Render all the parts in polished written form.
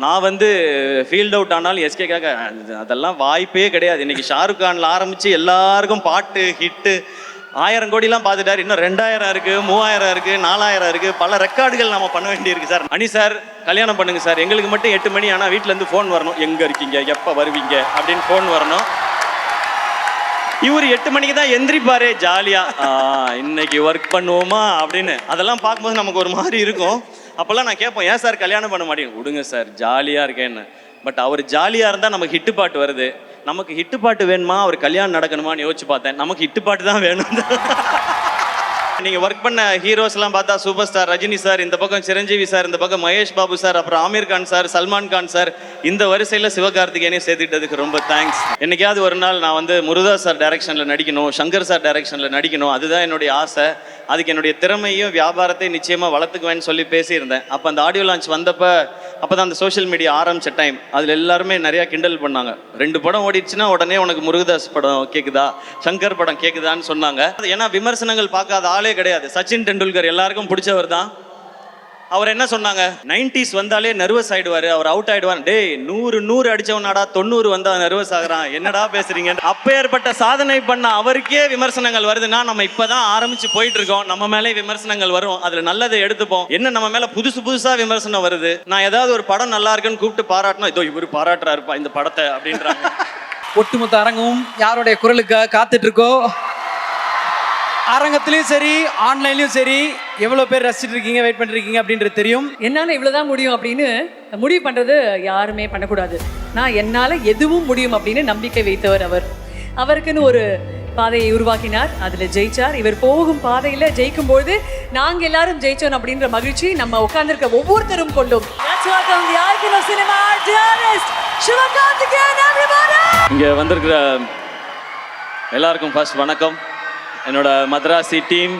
நான் வந்து field out ஆனாலும் எஸ்கேக்காக அதெல்லாம் வாய்ப்பே கிடையாது. இன்னைக்கு ஷாருக் கான்ல ஆரம்பிச்சு எல்லாருக்கும் பாட்டு ஹிட்டு 1000 கோடிலாம் பார்த்துட்டாரு. இன்னும் 2000 இருக்கு, 3000 இருக்கு, 4000 இருக்கு. பல ரெக்கார்டுகள் நம்ம பண்ண வேண்டியிருக்கு சார். அனி சார் கல்யாணம் பண்ணுங்க சார், எங்களுக்கு மட்டும் 8 மணி ஆனால் வீட்டிலேருந்து ஃபோன் வரணும், எங்கே இருக்கீங்க, எப்போ வருவீங்க அப்படின்னு ஃபோன் வரணும். இவர் 8 மணிக்கு தான் எந்திரிப்பாரு ஜாலியா, இன்னைக்கு ஒர்க் பண்ணுவோமா அப்படின்னு. அதெல்லாம் பார்க்கும்போது நமக்கு ஒரு மாதிரி இருக்கும். அப்போல்லாம் நான் கேட்போம், ஏன் சார் கல்யாணம் பண்ண மாட்டேங்க? விடுங்க சார் ஜாலியாக இருக்கேன்னு. பட் அவர் ஜாலியாக இருந்தால் நமக்கு ஹிட்டு பாட்டு வருது. நமக்கு ஹிட்டு பாட்டு வேணுமா, அவர் கல்யாணம் நடக்கணுமான்னு யோசிச்சு பார்த்தேன். நமக்கு ஹிட்டு பாட்டு தான் வேணும். நீங்கள் ஒர்க் பண்ண ஹீரோஸ்லாம் பார்த்தா சூப்பர் ஸ்டார் ரஜினி சார், இந்த பக்கம் சிரஞ்சீவி சார், இந்த பக்கம் மகேஷ் பாபு சார், அப்புறம் ஆமீர் கான் சார், சல்மான் கான் சார், இந்த வரிசையில் சிவகார்த்திகேயனையும் சேர்த்துக்கிட்டதுக்கு ரொம்ப தேங்க்ஸ். என்னைக்காவது ஒரு நாள் நான் வந்து முருகதாஸ் சார் டைரக்ஷனில் நடிக்கணும், சங்கர் சார் டைரக்ஷனில் நடிக்கணும், அதுதான் என்னுடைய ஆசை. அதுக்கு என்னுடைய திறமையும் வியாபாரத்தையும் நிச்சயமாக வளர்த்துக்குவேன்னு சொல்லி பேசியிருந்தேன். அப்போ அந்த ஆடியோ லான்ச் வந்தப்போ அப்போ தான் அந்த சோஷியல் மீடியா ஆரம்பித்த டைம். அதில் எல்லாருமே நிறையா கிண்டல் பண்ணாங்க. 2 படம் ஓடிடுச்சுன்னா உடனே உனக்கு முருகதாஸ் படம் கேட்குதா, சங்கர் படம் கேட்குதான்னு சொன்னாங்க. ஏன்னா விமர்சனங்கள் பார்க்காத ஆளே கிடையாது. சச்சின் டெண்டுல்கர் எல்லாருக்கும் பிடிச்சவர் தான். அவர் என்ன சொன்னாங்க, 90s வந்தாலே நர்வஸ் ஆயிடுவாரு, அவர் அவுட் ஆயிடுவார். டேய் 100 அடிச்சவனாடா, 90 வந்தா நர்வஸ் ஆகுறான், என்னடா பேசுறீங்க? அப்பேற்பட்ட சாதனை பண்ண அவருக்கே விமர்சனங்கள் வருதுன்னா நம்ம இப்பதான் ஆரம்பிச்சு போயிட்டு இருக்கோம். நம்ம மேலே விமர்சனங்கள் வரும், அதுல நல்லதை எடுத்துப்போம். என்ன நம்ம மேல புதுசா விமர்சனம் வருது. நான் ஏதாவது ஒரு படம் நல்லா இருக்குன்னு கூப்பிட்டு பாராட்டணும், இதோ இவரு பாராட்டுறாருப்பா இந்த படத்தை அப்படின்றாங்க. ஒட்டுமொத்த அரங்கும் யாருடைய குரலுக்காக காத்துட்டு இருக்கோ, அரங்கத்திலையும் சரி ஆன்லைன்லையும் சரி எவ்வளோ பேர் ரசிச்சுட்டு இருக்கீங்க, வெயிட் பண்ணிருக்கீங்க அப்படின்றது தெரியும். என்னால் இவ்வளோதான் முடியும் அப்படின்னு முடிவு பண்ணுறது யாருமே பண்ணக்கூடாது. நான் என்னால் எதுவும் முடியும் அப்படின்னு நம்பிக்கை வைத்தவர் அவர். அவருக்குன்னு ஒரு பாதையை உருவாக்கினார், அதில் ஜெயிச்சார். இவர் போகும் பாதையில் ஜெயிக்கும்போது நாங்கள் எல்லாரும் ஜெயிச்சோம் அப்படின்ற மகிழ்ச்சி நம்ம உட்கார்ந்துருக்க ஒவ்வொருத்தரும் கொண்டும். இங்கே வந்திருக்கிற எல்லாருக்கும் ஃபர்ஸ்ட் வணக்கம். என்னோட மதராசி டீம்,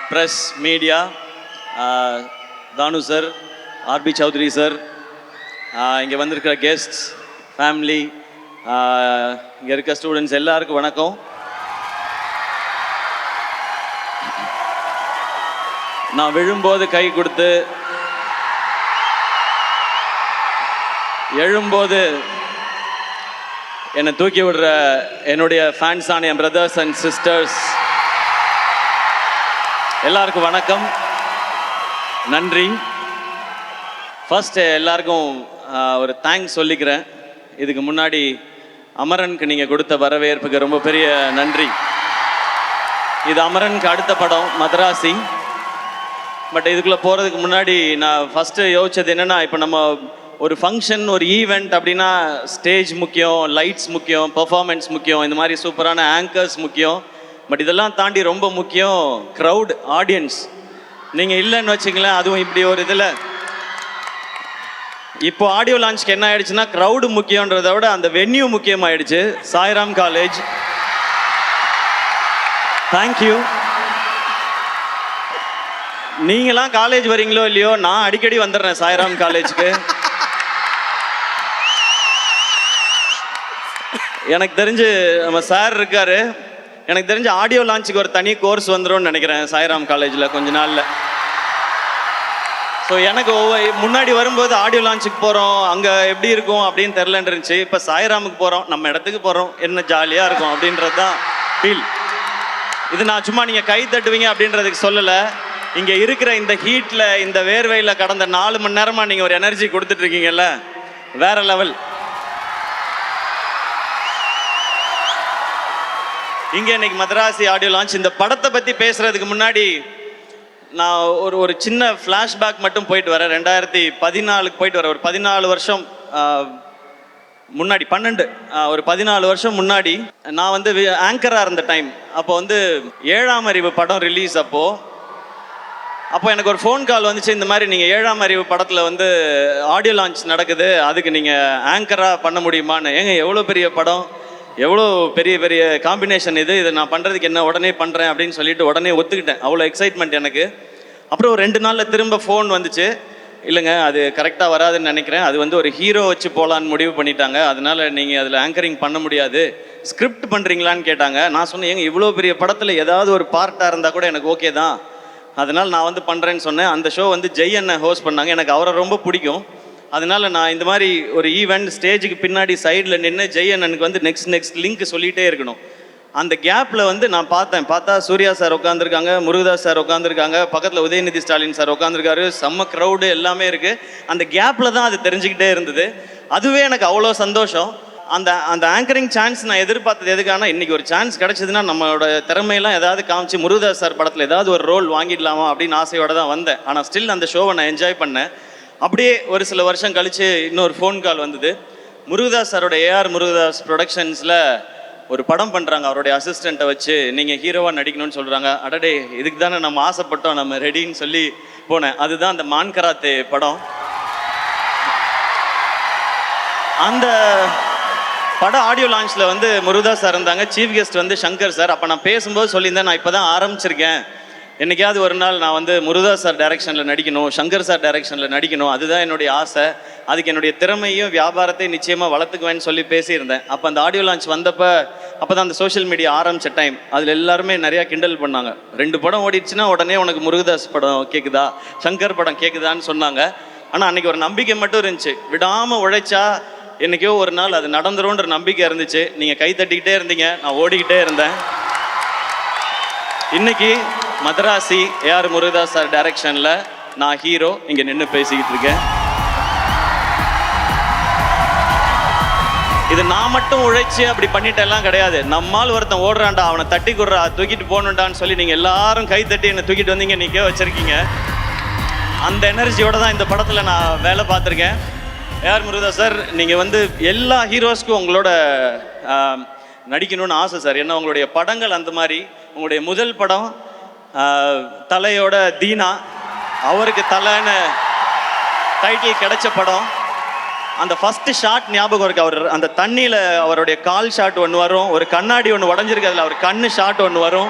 ப்ரெஸ், மீடியா, தானு சார், ஆர்பி சௌத்ரி சார், இங்கே வந்திருக்கிற கெஸ்ட்ஸ், ஃபேமிலி, இங்கே இருக்க ஸ்டூடெண்ட்ஸ் எல்லாருக்கும் வணக்கம். நான் விழும்போது கை கொடுத்து, எழும்போது என்னை தூக்கி விடுற என்னுடைய ஃபேன்ஸான என் பிரதர்ஸ் அண்ட் சிஸ்டர்ஸ் எல்லாருக்கும் வணக்கம், நன்றி. ஃபர்ஸ்ட் எல்லாருக்கும் ஒரு தேங்க்ஸ் சொல்லிக்கிறேன். இதுக்கு முன்னாடி அமரனுக்கு நீங்கள் கொடுத்த வரவேற்புக்கு ரொம்ப பெரிய நன்றி. இது அமரனுக்கு அடுத்த படம் மதராசி. பட் இதுக்குள்ளே போகிறதுக்கு முன்னாடி நான் ஃபஸ்ட்டு யோசிச்சது என்னென்னா, இப்போ நம்ம ஒரு ஃபங்க்ஷன், ஒரு ஈவெண்ட் அப்படின்னா ஸ்டேஜ் முக்கியம், லைட்ஸ் முக்கியம், பெர்ஃபார்மன்ஸ் முக்கியம், இந்த மாதிரி சூப்பரான ஆங்கர்ஸ் முக்கியம். பட் இதெல்லாம் தாண்டி ரொம்ப முக்கியம் க்ரௌட், ஆடியன்ஸ். நீங்கள் இல்லைன்னு வச்சுங்களேன், அதுவும் இப்படி ஒரு இதில் இப்போ ஆடியோ லான்ச்க்கு என்ன ஆயிடுச்சுன்னா, க்ரௌடு முக்கியன்றதை விட அந்த வென்யூ முக்கியமாயிடுச்சு. Sairam college, thank you. நீங்களாம் காலேஜ் வரீங்களோ இல்லையோ, நான் அடிக்கடி வந்துடுறேன் சாய்ராம் காலேஜுக்கு. எனக்கு தெரிஞ்சு நம்ம சார் இருக்காரு, எனக்கு தெரிஞ்சு ஆடியோ லான்ச்சுக்கு ஒரு தனி கோர்ஸ் வந்துடும்னு நினைக்கிறேன் சாய்ராம் காலேஜில் கொஞ்ச நாளில். ஸோ எனக்கு முன்னாடி வரும்போது ஆடியோ லான்ச்சுக்கு போகிறோம், அங்கே எப்படி இருக்கும் அப்படின்னு தெரிலன்னு இருந்துச்சு. இப்போ சாய்ராமுக்கு போகிறோம், நம்ம இடத்துக்கு போகிறோம், என்ன ஜாலியாக இருக்கும் அப்படின்றது தான் ஃபீல். இது நான் சும்மா நீங்கள் கை தட்டுவீங்க அப்படின்றதுக்கு சொல்லலை. இங்கே இருக்கிற இந்த ஹீட்டில், இந்த வேர்வையில் கடந்த 4 மணி நேரமாக நீங்கள் ஒரு எனர்ஜி கொடுத்துட்ருக்கீங்கல்ல, வேற லெவல். இங்கே இன்னைக்கு மதராசி ஆடியோ லான்ச். இந்த படத்தை பற்றி பேசுகிறதுக்கு முன்னாடி நான் ஒரு சின்ன ஃப்ளாஷ்பேக் மட்டும் போயிட்டு வரேன். 2014 போயிட்டு வரேன். ஒரு 14 வருஷம் முன்னாடி, 12 ஒரு 14 வருஷம் முன்னாடி நான் வந்து ஆங்கராக இருந்த டைம். அப்போ வந்து 7ஆம் அறிவு படம் ரிலீஸ். அப்போ எனக்கு ஒரு ஃபோன் கால் வந்துச்சு, இந்த மாதிரி நீங்கள் 7ஆம் அறிவு படத்தில் வந்து ஆடியோ லான்ச் நடக்குது, அதுக்கு நீங்கள் ஆங்கராக பண்ண முடியுமான்னு. ஏங்க எவ்வளோ பெரிய படம், எவ்வளோ பெரிய பெரிய காம்பினேஷன், இதை நான் பண்ணுறதுக்கு என்ன, உடனே பண்ணுறேன் அப்படின்னு சொல்லிட்டு உடனே ஒத்துக்கிட்டேன். அவ்வளோ எக்ஸைட்மெண்ட் எனக்கு. அப்புறம் ஒரு 2 நாளில் திரும்ப ஃபோன் வந்துச்சு, இல்லைங்க அது கரெக்டாக வராதுன்னு நினைக்கிறேன், அது வந்து ஒரு ஹீரோ வச்சு போகலான்னு முடிவு பண்ணிட்டாங்க, அதனால் நீங்கள் அதில் ஆங்கரிங் பண்ண முடியாது, ஸ்கிரிப்ட் பண்ணுறீங்களான்னு கேட்டாங்க. நான் சொன்னேன், ஏங்க இவ்வளோ பெரிய படத்தில் ஏதாவது ஒரு பார்ட்டாக இருந்தால் கூட எனக்கு ஓகே தான், அதனால் நான் வந்து பண்ணுறேன்னு சொன்னேன். அந்த ஷோ வந்து ஜெய் அண்ணன் ஹோஸ்ட் பண்ணாங்க. எனக்கு அவரை ரொம்ப பிடிக்கும். அதனால நான் இந்த மாதிரி ஒரு ஈவெண்ட் ஸ்டேஜுக்கு பின்னாடி சைடில் நின்று ஜெயண்ணனுக்கு வந்து நெக்ஸ்ட் லிங்க் சொல்லிகிட்டே இருக்கணும். அந்த கேப்பில் வந்து நான் பார்த்தா சூர்யா சார் உட்காந்துருக்காங்க, முருகதாஸ் சார் உட்காந்துருக்காங்க, பக்கத்தில் உதயநிதி ஸ்டாலின் சார் உட்காந்துருக்காரு, செம்ம க்ரௌடு எல்லாமே இருக்குது. அந்த கேப்பில் தான் அது தெரிஞ்சுக்கிட்டே இருந்தது. அதுவே எனக்கு அவ்வளோ சந்தோஷம். அந்த ஆங்கரிங் சான்ஸ் நான் எதிர்பார்த்தது எதுக்கான, இன்றைக்கி ஒரு சான்ஸ் கிடச்சிதுன்னா நம்மளோட திறமையெல்லாம் ஏதாவது காமிச்சு முருகதாஸ் சார் படத்தில் ஏதாவது ஒரு ரோல் வாங்கிடலாமா அப்படின்னு ஆசையோடு தான் வந்தேன். ஆனால் ஸ்டில் அந்த ஷோவை நான் என்ஜாய் பண்ணேன். அப்படியே ஒரு சில வருஷம் கழித்து இன்னொரு ஃபோன் கால் வந்தது. முருகதாஸ் சாரோட ஏஆர் முருகதாஸ் ப்ரொடக்ஷன்ஸில் ஒரு படம் பண்ணுறாங்க, அவருடைய அசிஸ்டண்ட்டை வச்சு நீங்கள் ஹீரோவாக நடிக்கணும்னு சொல்கிறாங்க. அடடே, இதுக்கு தானே நம்ம ஆசைப்பட்டோம், நம்ம ரெடின்னு சொல்லி போனேன். அதுதான் அந்த மான் கராத்தே படம். அந்த படம் ஆடியோ லான்ச்சில் வந்து முருகதாஸ் சார் இருந்தாங்க, சீஃப் கெஸ்ட் வந்து சங்கர் சார். அப்போ நான் பேசும்போது சொல்லியிருந்தேன், நான் இப்போ தான் ஆரம்பிச்சிருக்கேன், என்றைக்காவது ஒரு நாள் நான் வந்து முருகதாஸ் சார் டைரக்ஷனில் நடிக்கணும், சங்கர் சார் டைரக்ஷனில் நடிக்கணும், அதுதான் என்னுடைய ஆசை. அதுக்கு என்னுடைய திறமையும் வியாபாரத்தையும் நிச்சயமாக வளர்த்துக்குவேன்னு சொல்லி பேசியிருந்தேன். அப்போ அந்த ஆடியோ லான்ச் வந்தப்போ அப்போ தான் அந்த சோஷியல் மீடியா ஆரம்பித்த டைம். அதில் எல்லாருமே நிறையா கிண்டல் பண்ணாங்க. 2 படம் ஓடிடுச்சுன்னா உடனே உனக்கு முருகதாஸ் படம் கேட்குதா, சங்கர் படம் கேட்குதான்னு சொன்னாங்க. ஆனால் அன்றைக்கி ஒரு நம்பிக்கை மட்டும் இருந்துச்சு, விடாமல் உழைச்சா என்றைக்கோ ஒரு நாள் அது நடந்துரும்ன்ற நம்பிக்கை இருந்துச்சு. நீங்கள் கை தட்டிக்கிட்டே இருந்தீங்க, நான் ஓடிக்கிட்டே இருந்தேன். இன்னைக்கு மதராசி ஏஆர் முருகதாஸ் சார் டைரக்ஷனில் நான் ஹீரோ இங்கே நின்று பேசிக்கிட்டு இருக்கேன். இது நான் மட்டும் உழைச்சி அப்படி பண்ணிட்டெல்லாம் கிடையாது. நம்மால் ஒருத்தன் ஓடுறான்டா, அவனை தட்டி கொடுறா, தூக்கிட்டு போகணுண்டான்னு சொல்லி நீங்கள் எல்லாரும் கை தட்டி என்னை தூக்கிட்டு வந்தீங்க, நிற்க வச்சுருக்கீங்க. அந்த எனர்ஜியோடு தான் இந்த படத்தில் நான் வேலை பார்த்துருக்கேன். ஏஆர் முருகதாஸ் சார், நீங்கள் வந்து எல்லா ஹீரோஸ்க்கும் உங்களோட நடிக்கணும்னு ஆசை சார். ஏன்னா உங்களுடைய படங்கள் அந்த மாதிரி. உங்களுடைய முதல் படம் தலையோட தீனா, அவருக்கு தலைன்னு டைட்டில் கிடைச்ச படம். அந்த ஃபஸ்ட்டு ஷாட் ஞாபகம் இருக்குது. அவர் அந்த தண்ணியில் அவருடைய கால் ஷாட் ஒன்று வரும், ஒரு கண்ணாடி ஒன்று உடஞ்சிருக்கு, அதில் அவர் கண்ணு ஷாட் ஒன்று வரும்,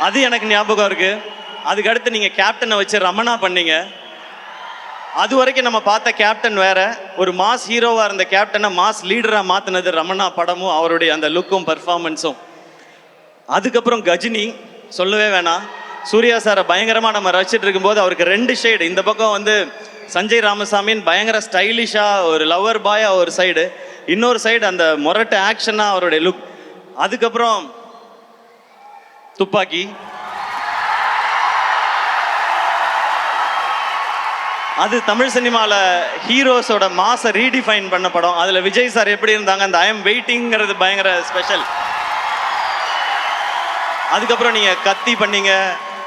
அது எனக்கு ஞாபகம் இருக்குது. அதுக்கடுத்து நீங்கள் கேப்டனை வச்சு ரமணா பண்ணீங்க. அது வரைக்கும் நம்ம பார்த்த கேப்டன் வேற, ஒரு மாஸ் ஹீரோவாக இருந்த கேப்டனை மாஸ் லீடராக மாற்றினது ரமணா படமும் அவருடைய அந்த லுக்கும் பர்ஃபார்மன்ஸும். அதுக்கப்புறம் கஜினி சொல்லவே வேணாம். சூர்யா சாரை பயங்கரமாக நம்ம ரசிச்சுட்டு இருக்கும்போது அவருக்கு 2 ஷேடு. இந்த பக்கம் வந்து சஞ்சய் ராமசாமின்னு பயங்கர ஸ்டைலிஷாக ஒரு லவர் பாயாக ஒரு சைடு, இன்னொரு சைடு அந்த மொரட்டு ஆக்ஷனாக அவருடைய லுக். அதுக்கப்புறம் துப்பாக்கி, அது தமிழ் சினிமாவில் ஹீரோஸோட மாஸை ரீடிஃபைன் பண்ண படம். அதில் விஜய் சார் எப்படி இருந்தாங்க, அந்த ஐ எம் வெயிட்டிங்கிறது பயங்கர ஸ்பெஷல். அதுக்கப்புறம் நீங்கள் கத்தி பண்ணீங்க,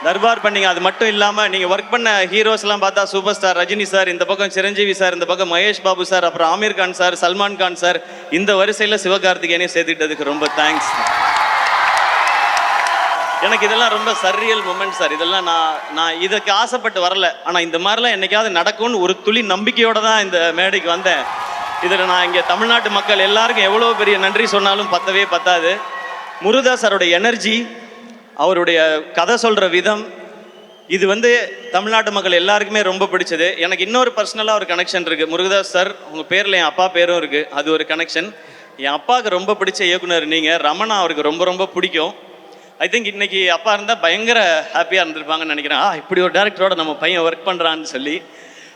தர்பார் பண்ணீங்க. அது மட்டும் இல்லாமல் நீங்கள் ஒர்க் பண்ண ஹீரோஸ்லாம் பார்த்தா சூப்பர் ஸ்டார் ரஜினி சார், இந்த பக்கம் சிரஞ்சீவி சார், இந்த பக்கம் மகேஷ் பாபு சார், அப்புறம் ஆமீர் கான் சார், சல்மான் கான் சார், இந்த வரிசையில் சிவகார்த்திகேயனையும் சேர்த்துக்கிட்டதுக்கு ரொம்ப தேங்க்ஸ். எனக்கு இதெல்லாம் ரொம்ப சர்ரியல் மூமெண்ட் சார். இதெல்லாம் நான் இதுக்கு ஆசைப்பட்டு வரல, ஆனால் இந்த மாதிரிலாம் என்னைக்காவது நடக்கும்னு ஒரு துளி நம்பிக்கையோடு தான் இந்த மேடைக்கு வந்தேன். இதில் நான் இங்கே தமிழ்நாட்டு மக்கள் எல்லாருக்கும் எவ்வளோ பெரிய நன்றி சொன்னாலும் பத்தவே பத்தாது. முருகதாஸ் சாரோட எனர்ஜி, அவருடைய கதை சொல்கிற விதம், இது வந்து தமிழ்நாட்டு மக்கள் எல்லாருக்குமே ரொம்ப பிடிச்சது. எனக்கு இன்னொரு பர்சனலாக ஒரு கனெக்ஷன் இருக்குது. முருகதாஸ் சார், உங்கள் பேரில் என் அப்பா பேரும் இருக்குது, அது ஒரு கனெக்ஷன். என் அப்பாவுக்கு ரொம்ப பிடிச்ச இயக்குனர் நீங்கள். ரமணா அவருக்கு ரொம்ப ரொம்ப பிடிக்கும். ஐ திங்க் இன்னைக்கு அப்பா இருந்தால் பயங்கர ஹாப்பியாக இருந்திருப்பாங்கன்னு நினைக்கிறேன். இப்படி ஒரு டேரக்டரோட நம்ம பையன் ஒர்க் பண்ணுறான்னு சொல்லி.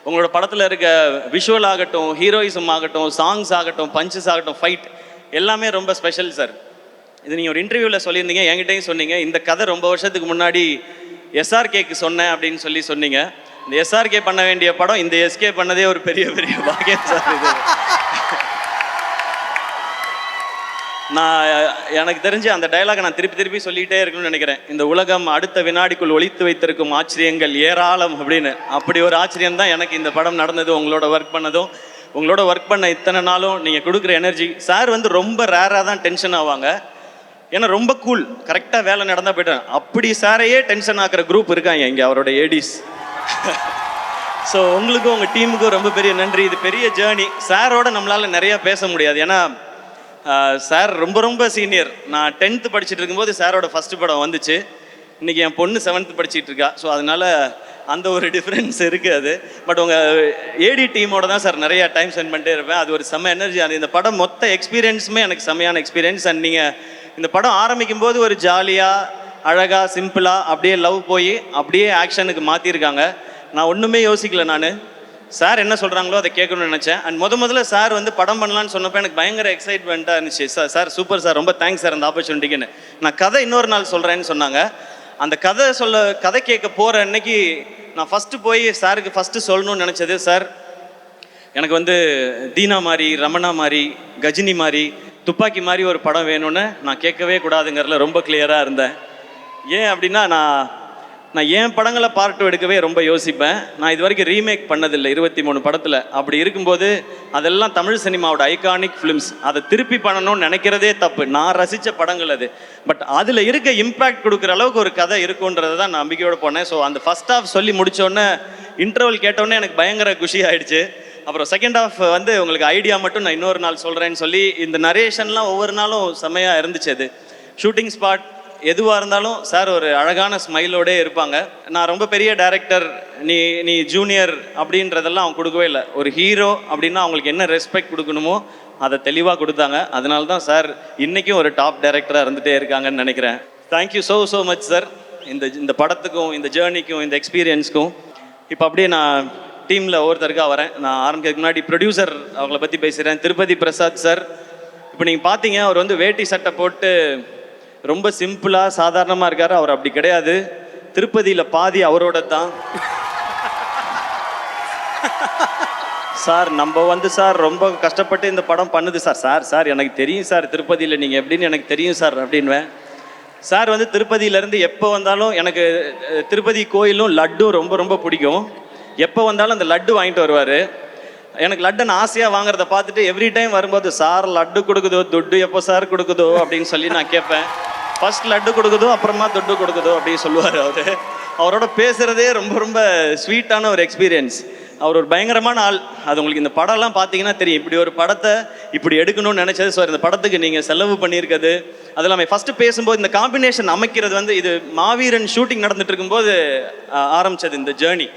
உங்களோட படத்தில் இருக்க விஷுவல் ஆகட்டும், ஹீரோயிசம் ஆகட்டும், சாங்ஸ் ஆகட்டும், பஞ்சஸ் ஆகட்டும், ஃபைட் எல்லாமே ரொம்ப ஸ்பெஷல் சார். இது நீங்கள் ஒரு இன்டர்வியூவில் சொல்லியிருந்தீங்க, என்கிட்டையும் சொன்னீங்க. இந்த கதை ரொம்ப வருஷத்துக்கு முன்னாடி எஸ்ஆர்கேக்கு சொன்னேன் அப்படின்னு சொல்லி சொன்னீங்க. இந்த எஸ்ஆர்கே பண்ண வேண்டிய படம் இந்த எஸ்கே பண்ணதே ஒரு பெரிய பெரிய பாக்கியம் சார். இது நான் எனக்கு தெரிஞ்சு அந்த டயலாக் நான் திருப்பி சொல்லிகிட்டே இருக்கணும்னு நினைக்கிறேன். இந்த உலகம் அடுத்த வினாடிக்குள் ஒளித்து வைத்திருக்கும் ஆச்சரியங்கள் ஏராளம் அப்படின்னு. அப்படி ஒரு ஆச்சரியம் தான் எனக்கு இந்த படம் நடந்தது, உங்களோட ஒர்க் பண்ணதும். உங்களோட ஒர்க் பண்ண இத்தனை நாளும் நீங்கள் கொடுக்குற எனர்ஜி. சார் வந்து ரொம்ப ரேராக தான் டென்ஷன் ஆவாங்க, ஏன்னா ரொம்ப கூல், கரெக்டாக வேலை நடந்தால் போய்ட்டேன். அப்படி சாரையே டென்ஷன் ஆக்குற குரூப் இருக்காங்க இங்கே, அவரோட ஏடிஸ். ஸோ உங்களுக்கும் உங்கள் டீமுக்கும் ரொம்ப பெரிய நன்றி. இது பெரிய ஜேர்னி. சாரோட நம்மளால் நிறையா பேச முடியாது, ஏன்னா சார் ரொம்ப ரொம்ப சீனியர். நான் 10th படிச்சுட்டு இருக்கும்போது சாரோட ஃபஸ்ட்டு படம் வந்துச்சு. இன்றைக்கி என் பொண்ணு 7th படிச்சுட்டு இருக்கா. ஸோ அதனால் அந்த ஒரு டிஃப்ரென்ஸ் இருக்குது அது. பட் உங்கள் ஏடி டீமோட தான் சார் நிறையா டைம் ஸ்பெண்ட் பண்ணிட்டே இருப்பேன். அது ஒரு செம்ம எனர்ஜி. அது இந்த படம் மொத்த எக்ஸ்பீரியன்ஸுமே எனக்கு செம்மையான எக்ஸ்பீரியன்ஸ். அண்ட் நீங்கள் இந்த படம் ஆரம்பிக்கும் போது ஒரு ஜாலியாக அழகாக சிம்பிளாக அப்படியே லவ் போய் அப்படியே ஆக்ஷனுக்கு மாற்றிருக்காங்க. நான் ஒன்றுமே யோசிக்கல. நான் சார் என்ன சொல்கிறாங்களோ அதை கேட்கணும்னு நினச்சேன். அண்ட் முதல்ல சார் வந்து படம் பண்ணலான்னு சொன்னப்போ எனக்கு பயங்கர எக்ஸைட்மெண்ட்டாக இருந்துச்சு. சார் சூப்பர் சார், ரொம்ப தேங்க்ஸ் சார் அந்த ஆப்பர்ச்சுனிட்டிக்குன்னு. நான் கதை இன்னொரு நாள் சொல்கிறேன்னு சொன்னாங்க. அந்த கதை கேட்க போகிற அன்னைக்கு நான் ஃபஸ்ட்டு போய் சாருக்கு ஃபஸ்ட்டு சொல்லணும்னு நினச்சது, சார் எனக்கு வந்து தீனா மாதிரி, ரமணா மாதிரி, கஜினி மாதிரி, துப்பாக்கி மாதிரி ஒரு படம் வேணும்னு நான் கேட்கவே கூடாதுங்கிறதுல ரொம்ப கிளியராக இருந்தேன். ஏன் அப்படின்னா நான் ஏன் படங்களை பார்ட் 2 எடுக்கவே ரொம்ப யோசிப்பேன். நான் இது வரைக்கும் ரீமேக் பண்ணதில்லை 23 படத்தில். அப்படி இருக்கும்போது அதெல்லாம் தமிழ் சினிமாவோட ஐகானிக் ஃபிலிம்ஸ். அதை திருப்பி பண்ணணும்னு நினைக்கிறதே தப்பு. நான் ரசித்த படங்கள் அது. பட் அதில் இருக்க இம்பேக்ட் கொடுக்குற அளவுக்கு ஒரு கதை இருக்குன்றதை தான் நான் நம்பிக்கையோடு போனேன். ஸோ அந்த ஃபஸ்ட் ஹாஃப் சொல்லி முடித்தோடனே இன்டர்வல் கேட்டோடனே எனக்கு பயங்கர குஷி ஆகிடுச்சு. அப்புறம் செகண்ட் ஹாஃப் வந்து உங்களுக்கு ஐடியா மட்டும் நான் இன்னொரு நாள் சொல்கிறேன்னு சொல்லி இந்த நரேஷன்லாம் ஒவ்வொரு நாளும் செம்மையாக இருந்துச்சு. அது ஷூட்டிங் ஸ்பாட் எதுவாக இருந்தாலும் சார் ஒரு அழகான ஸ்மைலோடே இருப்பாங்க. நான் ரொம்ப பெரிய டைரக்டர், நீ ஜூனியர் அப்படின்றதெல்லாம் அவங்க கொடுக்கவே இல்லை. ஒரு ஹீரோ அப்படின்னா அவங்களுக்கு என்ன ரெஸ்பெக்ட் கொடுக்கணுமோ அதை தெளிவாக கொடுத்தாங்க. அதனால தான் சார் இன்றைக்கும் ஒரு டாப் டைரக்டராக இருந்துகிட்டே இருக்காங்கன்னு நினைக்கிறேன். தேங்க்யூ ஸோ மச் சார், இந்த படத்துக்கும் இந்த ஜேர்னிக்கும் இந்த எக்ஸ்பீரியன்ஸ்க்கும். இப்போ அப்படியே நான் டீமில் ஒவ்வொருத்தருக்காக வரேன். நான் ஆரம்பிக்கிறதுக்கு முன்னாடி ப்ரொடியூசர் அவங்கள பற்றி பேசுகிறேன். திருப்பதி பிரசாத் சார். இப்போ நீங்கள் பார்த்தீங்க, அவர் வந்து வேட்டி சட்டை போட்டு ரொம்ப சிம்பிளாக சாதாரணமாக இருக்கார். அவர் அப்படி கிடையாது. திருப்பதியில் பாதி அவரோட தான். சார் நம்ம வந்து சார் ரொம்ப கஷ்டப்பட்டு இந்த படம் பண்ணுது சார் எனக்கு தெரியும் சார், திருப்பதியில் நீங்கள் எப்படின்னு எனக்கு தெரியும் சார் அப்படின்வேன். சார் வந்து திருப்பதியிலேருந்து எப்போ வந்தாலும் எனக்கு திருப்பதி கோயிலும் லட்டும் ரொம்ப ரொம்ப பிடிக்கும். எப்போ வந்தாலும் அந்த லட்டு வாங்கிட்டு வருவார். எனக்கு லட்டு நான் ஆசையாக வாங்குறத பார்த்துட்டு எவ்ரி டைம் வரும்போது, சார் லட்டு கொடுக்குதோ, துட்டு எப்போ சார் கொடுக்குதோ அப்படின்னு சொல்லி நான் கேட்பேன். ஃபர்ஸ்ட் லட்டு கொடுக்குதோ, அப்புறமா துட்டு கொடுக்குதோ அப்படின்னு சொல்லுவார் அவர். அவரோட பேசுகிறதே ரொம்ப ரொம்ப ஸ்வீட்டான ஒரு எக்ஸ்பீரியன்ஸ். அவர் ஒரு பயங்கரமான ஆள். அது உங்களுக்கு இந்த படம்லாம் பார்த்தீங்கன்னா தெரியும். இப்படி ஒரு படத்தை இப்படி எடுக்கணும்னு நினச்சது. ஸோ இந்த படத்துக்கு நீங்கள் செலவு பண்ணியிருக்கிறது அதெல்லாமே ஃபஸ்ட்டு பேசும்போது இந்த காம்பினேஷன் அமைக்கிறது வந்து இது மாவீரன் ஷூட்டிங் நடந்துட்டு இருக்கும்போது ஆரம்பித்தது இந்த ஜேர்னி.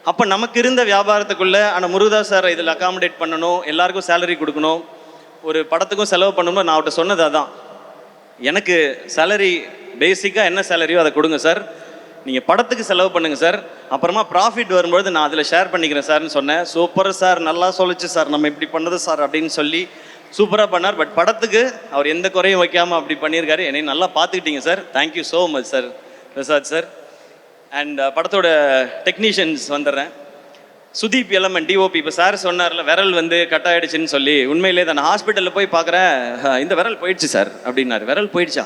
அப்போ நமக்கு இருந்த வியாபாரத்துக்குள்ளே ஆனால் முருகதாஸ் சார் இதில் அகாமடேட் பண்ணணும், எல்லாருக்கும் சேலரி கொடுக்கணும், ஒரு படத்துக்கும் செலவு பண்ணணும். நான் அவர்கிட்ட சொன்னது அதான், எனக்கு சேலரி பேசிக்காக என்ன சேலரியோ அதை கொடுங்க சார், நீங்கள் படத்துக்கு செலவு பண்ணுங்கள் சார், அப்புறமா ப்ராஃபிட் வரும்பொழுது நான் அதில் ஷேர் பண்ணிக்கிறேன் சார்னு சொன்னேன். சூப்பர் சார், நல்லா சொல்லிச்சு சார், நம்ம இப்படி பண்ணது சார் அப்படின்னு சொல்லி சூப்பராக பண்ணார். பட் படத்துக்கு அவர் எந்த குறையும் வைக்காமல் அப்படி பண்ணியிருக்காரு. என்னை நல்லா பார்த்துக்கிட்டீங்க sir. Thank you so much sir Prasad sir. And படத்தோட டெக்னீஷியன்ஸ் வந்துடுறேன். சுதீப் எலமன் டிஓபி. இப்போ சார் சொன்னார்ல விரல் வந்து கட் ஆகிடுச்சின்னு சொல்லி, உண்மையிலே தான் நான் ஹாஸ்பிட்டலில் போய் பார்க்குறேன், இந்த விரல் போயிடுச்சு சார் அப்படின்னாரு. விரல் போயிடுச்சா,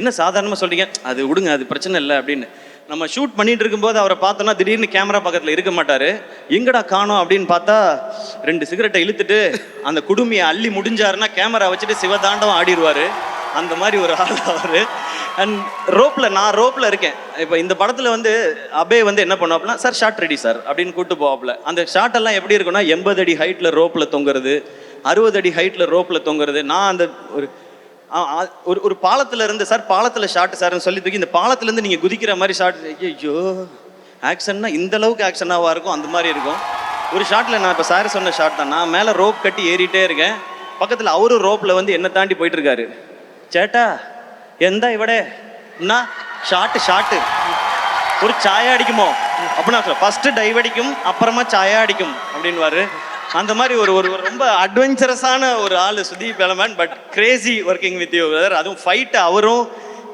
என்ன சாதாரணமாக சொல்கிறீங்க, அது விடுங்க அது பிரச்சனை இல்லை அப்படின்னு. நம்ம ஷூட் பண்ணிட்டு இருக்கும்போது அவரை பார்த்தோன்னா திடீர்னு கேமரா பக்கத்தில் இருக்க மாட்டார். எங்கடா காணோம் அப்படின்னு பார்த்தா 2 சிகரெட்டை இழுத்துட்டு அந்த குடுமையை அள்ளி முடிஞ்சாருன்னா கேமரா வச்சுட்டு சிவதாண்டவம் ஆடிடுவார். அந்த மாதிரி ஒரு ஆள் அவர். அண்ட் நான் ரோப்பில் இருக்கேன். இப்போ இந்த படத்தில் வந்து அபே வந்து என்ன பண்ணுவாப்லாம், சார் ஷார்ட் ரெடி சார் அப்படின்னு கூப்பிட்டு போவாப்ல. அந்த ஷார்ட்டெல்லாம் எப்படி இருக்குன்னா 80 அடி ஹைட்டில் ரோப்பில் தொங்குறது, 60 அடி ஹைட்டில் ரோப்பில் தொங்குறது. நான் அந்த ஒரு பாலத்தில் இருந்து சார் பாலத்தில் ஷார்ட் சார்னு சொல்லி தூக்கி இந்த பாலத்துலேருந்து நீங்கள் குதிக்கிற மாதிரி ஷார்ட். ஐயோ ஆக்ஷன்னா இந்த அளவுக்கு ஆக்ஷனாவாக இருக்கும், அந்த மாதிரி இருக்கும். ஒரு ஷார்ட்டில் நான் இப்போ சார் சொன்ன ஷார்ட் தான், நான் மேலே ரோப் கட்டி ஏறிட்டே இருக்கேன். பக்கத்தில் அவரும் ரோப்பில் வந்து என்னை தாண்டி போயிட்டுருக்காரு. சேட்டா எந்த இவடே என்ன ஷார்ட்டு ஒரு சாயா அடிக்குமோ அப்படின்னா ஃபஸ்ட்டு டைவ் அடிக்கும், அப்புறமா சாயா அடிக்கும் அப்படின்வாரு. அந்த மாதிரி ஒரு ரொம்ப அட்வென்ச்சரஸான ஒரு ஆள் Sudeep LMN. But Crazy working with you brother. அதுவும் ஃபைட்டு அவரும்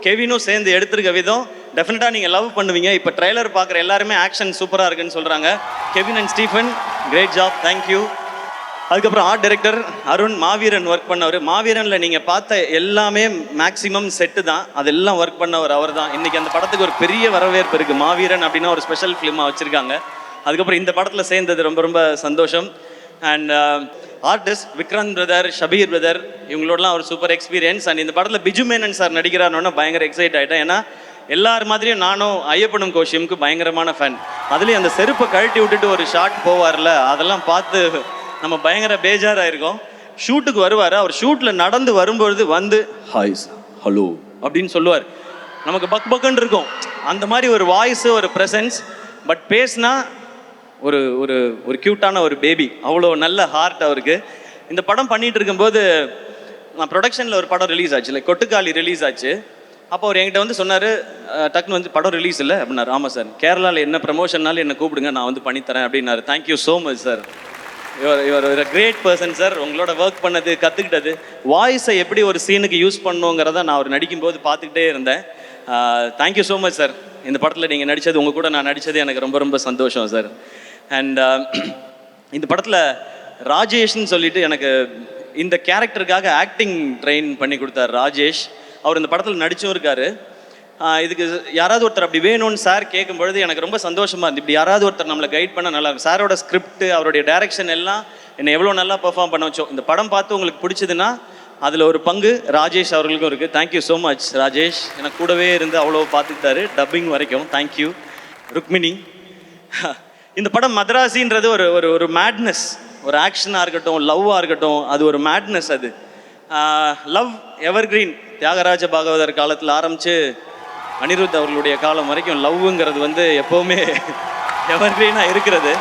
கெவினும் சேர்ந்து எடுத்திருக்க விதம் டெஃபினட்டாக நீங்கள் லவ் பண்ணுவீங்க. இப்போ ட்ரெய்லர் பார்க்குற எல்லாருமே ஆக்ஷன் சூப்பராக இருக்குன்னு சொல்கிறாங்க. Kevin and Stephen great job, thank you. அதுக்கப்புறம் art director Arun, Maaveeran work பண்ணவர். மாவீரனில் நீங்கள் பார்த்த எல்லாமே மேக்ஸிமம் செட்டு தான், அதெல்லாம் ஒர்க் பண்ணவர் அவர் தான். இன்றைக்கி அந்த படத்துக்கு ஒரு பெரிய வரவேற்பு இருக்குது. மாவீரன் அப்படின்னா ஒரு ஸ்பெஷல் ஃபிலிமாக வச்சுருக்காங்க. அதுக்கப்புறம் இந்த படத்தில் சேர்ந்தது ரொம்ப ரொம்ப சந்தோஷம். And artist Vikranth brother, Shabeer brother, இவங்களோடலாம் ஒரு சூப்பர் எக்ஸ்பீரியன்ஸ். அண்ட் இந்த படத்தில் பிஜு மேனன் சார் நடிக்கிறாருன்னு பயங்கர எக்ஸைட் ஆகிட்டேன். ஏன்னா எல்லார் மாதிரியும் நானும் ஐயப்பனும் கோஷியமுக்கு பயங்கரமான ஃபேன். அதுலேயும் அந்த செருப்பை கழட்டி விட்டுட்டு ஒரு ஷாட் போவார்ல, அதெல்லாம் பார்த்து நம்ம பயங்கர பேஜாராயிருக்கோம். ஷூட்டுக்கு வருவார், அவர் ஷூட்டில் நடந்து வரும்பொழுது வந்து ஹாய் ஹலோ அப்படின்னு சொல்லுவார். நமக்கு பக்குன்னு இருக்கும். அந்த மாதிரி ஒரு வாய்ஸு, ஒரு ப்ரெசன்ஸ். பட் பேசினா ஒரு ஒரு ஒரு க்யூட்டான ஒரு பேபி, அவ்வளோ நல்ல ஹார்ட் அவருக்கு. இந்த படம் பண்ணிகிட்டு இருக்கும்போது நான் ப்ரொடக்ஷனில் ஒரு படம் ரிலீஸ் ஆச்சு, இல்லை கொட்டுக்காளி ரிலீஸ் ஆச்சு. அப்போ அவர் என்கிட்ட வந்து சொன்னார், டக்குன்னு வந்து படம் ரிலீஸ் இல்லை அப்படின்னாரு. ஆமாம் சார், கேரளாவில் என்ன ப்ரமோஷன்னாலும் என்னை கூப்பிடுங்க, நான் வந்து பண்ணித்தரேன் அப்படின்னாரு. Thank you so much sir. Your ஒரு கிரேட் பர்சன் சார். உங்களோட ஒர்க் பண்ணது, கற்றுக்கிட்டது, வாய்ஸை எப்படி ஒரு சீனுக்கு யூஸ் பண்ணுங்கிறத நான் அவர் நடிக்கும்போது பார்த்துக்கிட்டே இருந்தேன். Thank you so much sir. இந்த படத்தில் நீங்கள் நடித்தது, உங்கள் கூட நான் நடித்தது எனக்கு ரொம்ப ரொம்ப சந்தோஷம் சார். அண்ட் இந்த படத்தில் ராஜேஷ்ன்னு சொல்லிட்டு எனக்கு இந்த கேரக்டருக்காக ஆக்டிங் ட்ரெயின் பண்ணி கொடுத்தார் ராஜேஷ். அவர் இந்த படத்தில் நடிச்சும் இருக்காரு. இதுக்கு யாராவது ஒருத்தர் அப்படி வேணும்னு சார் கேட்கும் பொழுது எனக்கு ரொம்ப சந்தோஷமாக இருந்துச்சு. இப்படி யாராவது ஒருத்தர் நம்மளை கைட் பண்ண நல்லா இருக்கும். சாரோட ஸ்கிரிப்ட், அவருடைய டைரக்ஷன் எல்லாம் என்னை எவ்வளோ நல்லா பெர்ஃபார்ம் பண்ண வச்சோம். இந்த படம் பார்த்து உங்களுக்கு பிடிச்சதுன்னா அதில் ஒரு பங்கு ராஜேஷ் அவர்களுக்கும் இருக்குது. Thank you so much Rajesh. எனக்கு கூடவே இருந்து அவ்வளோ பார்த்துக்கிட்டாரு டப்பிங் வரைக்கும். தேங்க்யூ. ருக்மிணி, இந்த படம் மதராசின்றது ஒரு ஒரு ஒரு மேட்னஸ், ஒரு ஆக்ஷனாக இருக்கட்டும், லவ்வாக இருக்கட்டும், அது ஒரு மேட்னஸ். அது லவ் எவர்கிரீன். தியாகராஜ பாகவதர் காலத்தில் ஆரம்பித்து அனிருத் அவர்களுடைய காலம் வரைக்கும் லவ்ங்கிறது வந்து எப்போவுமே எவர்கிரீனாக இருக்கிறது.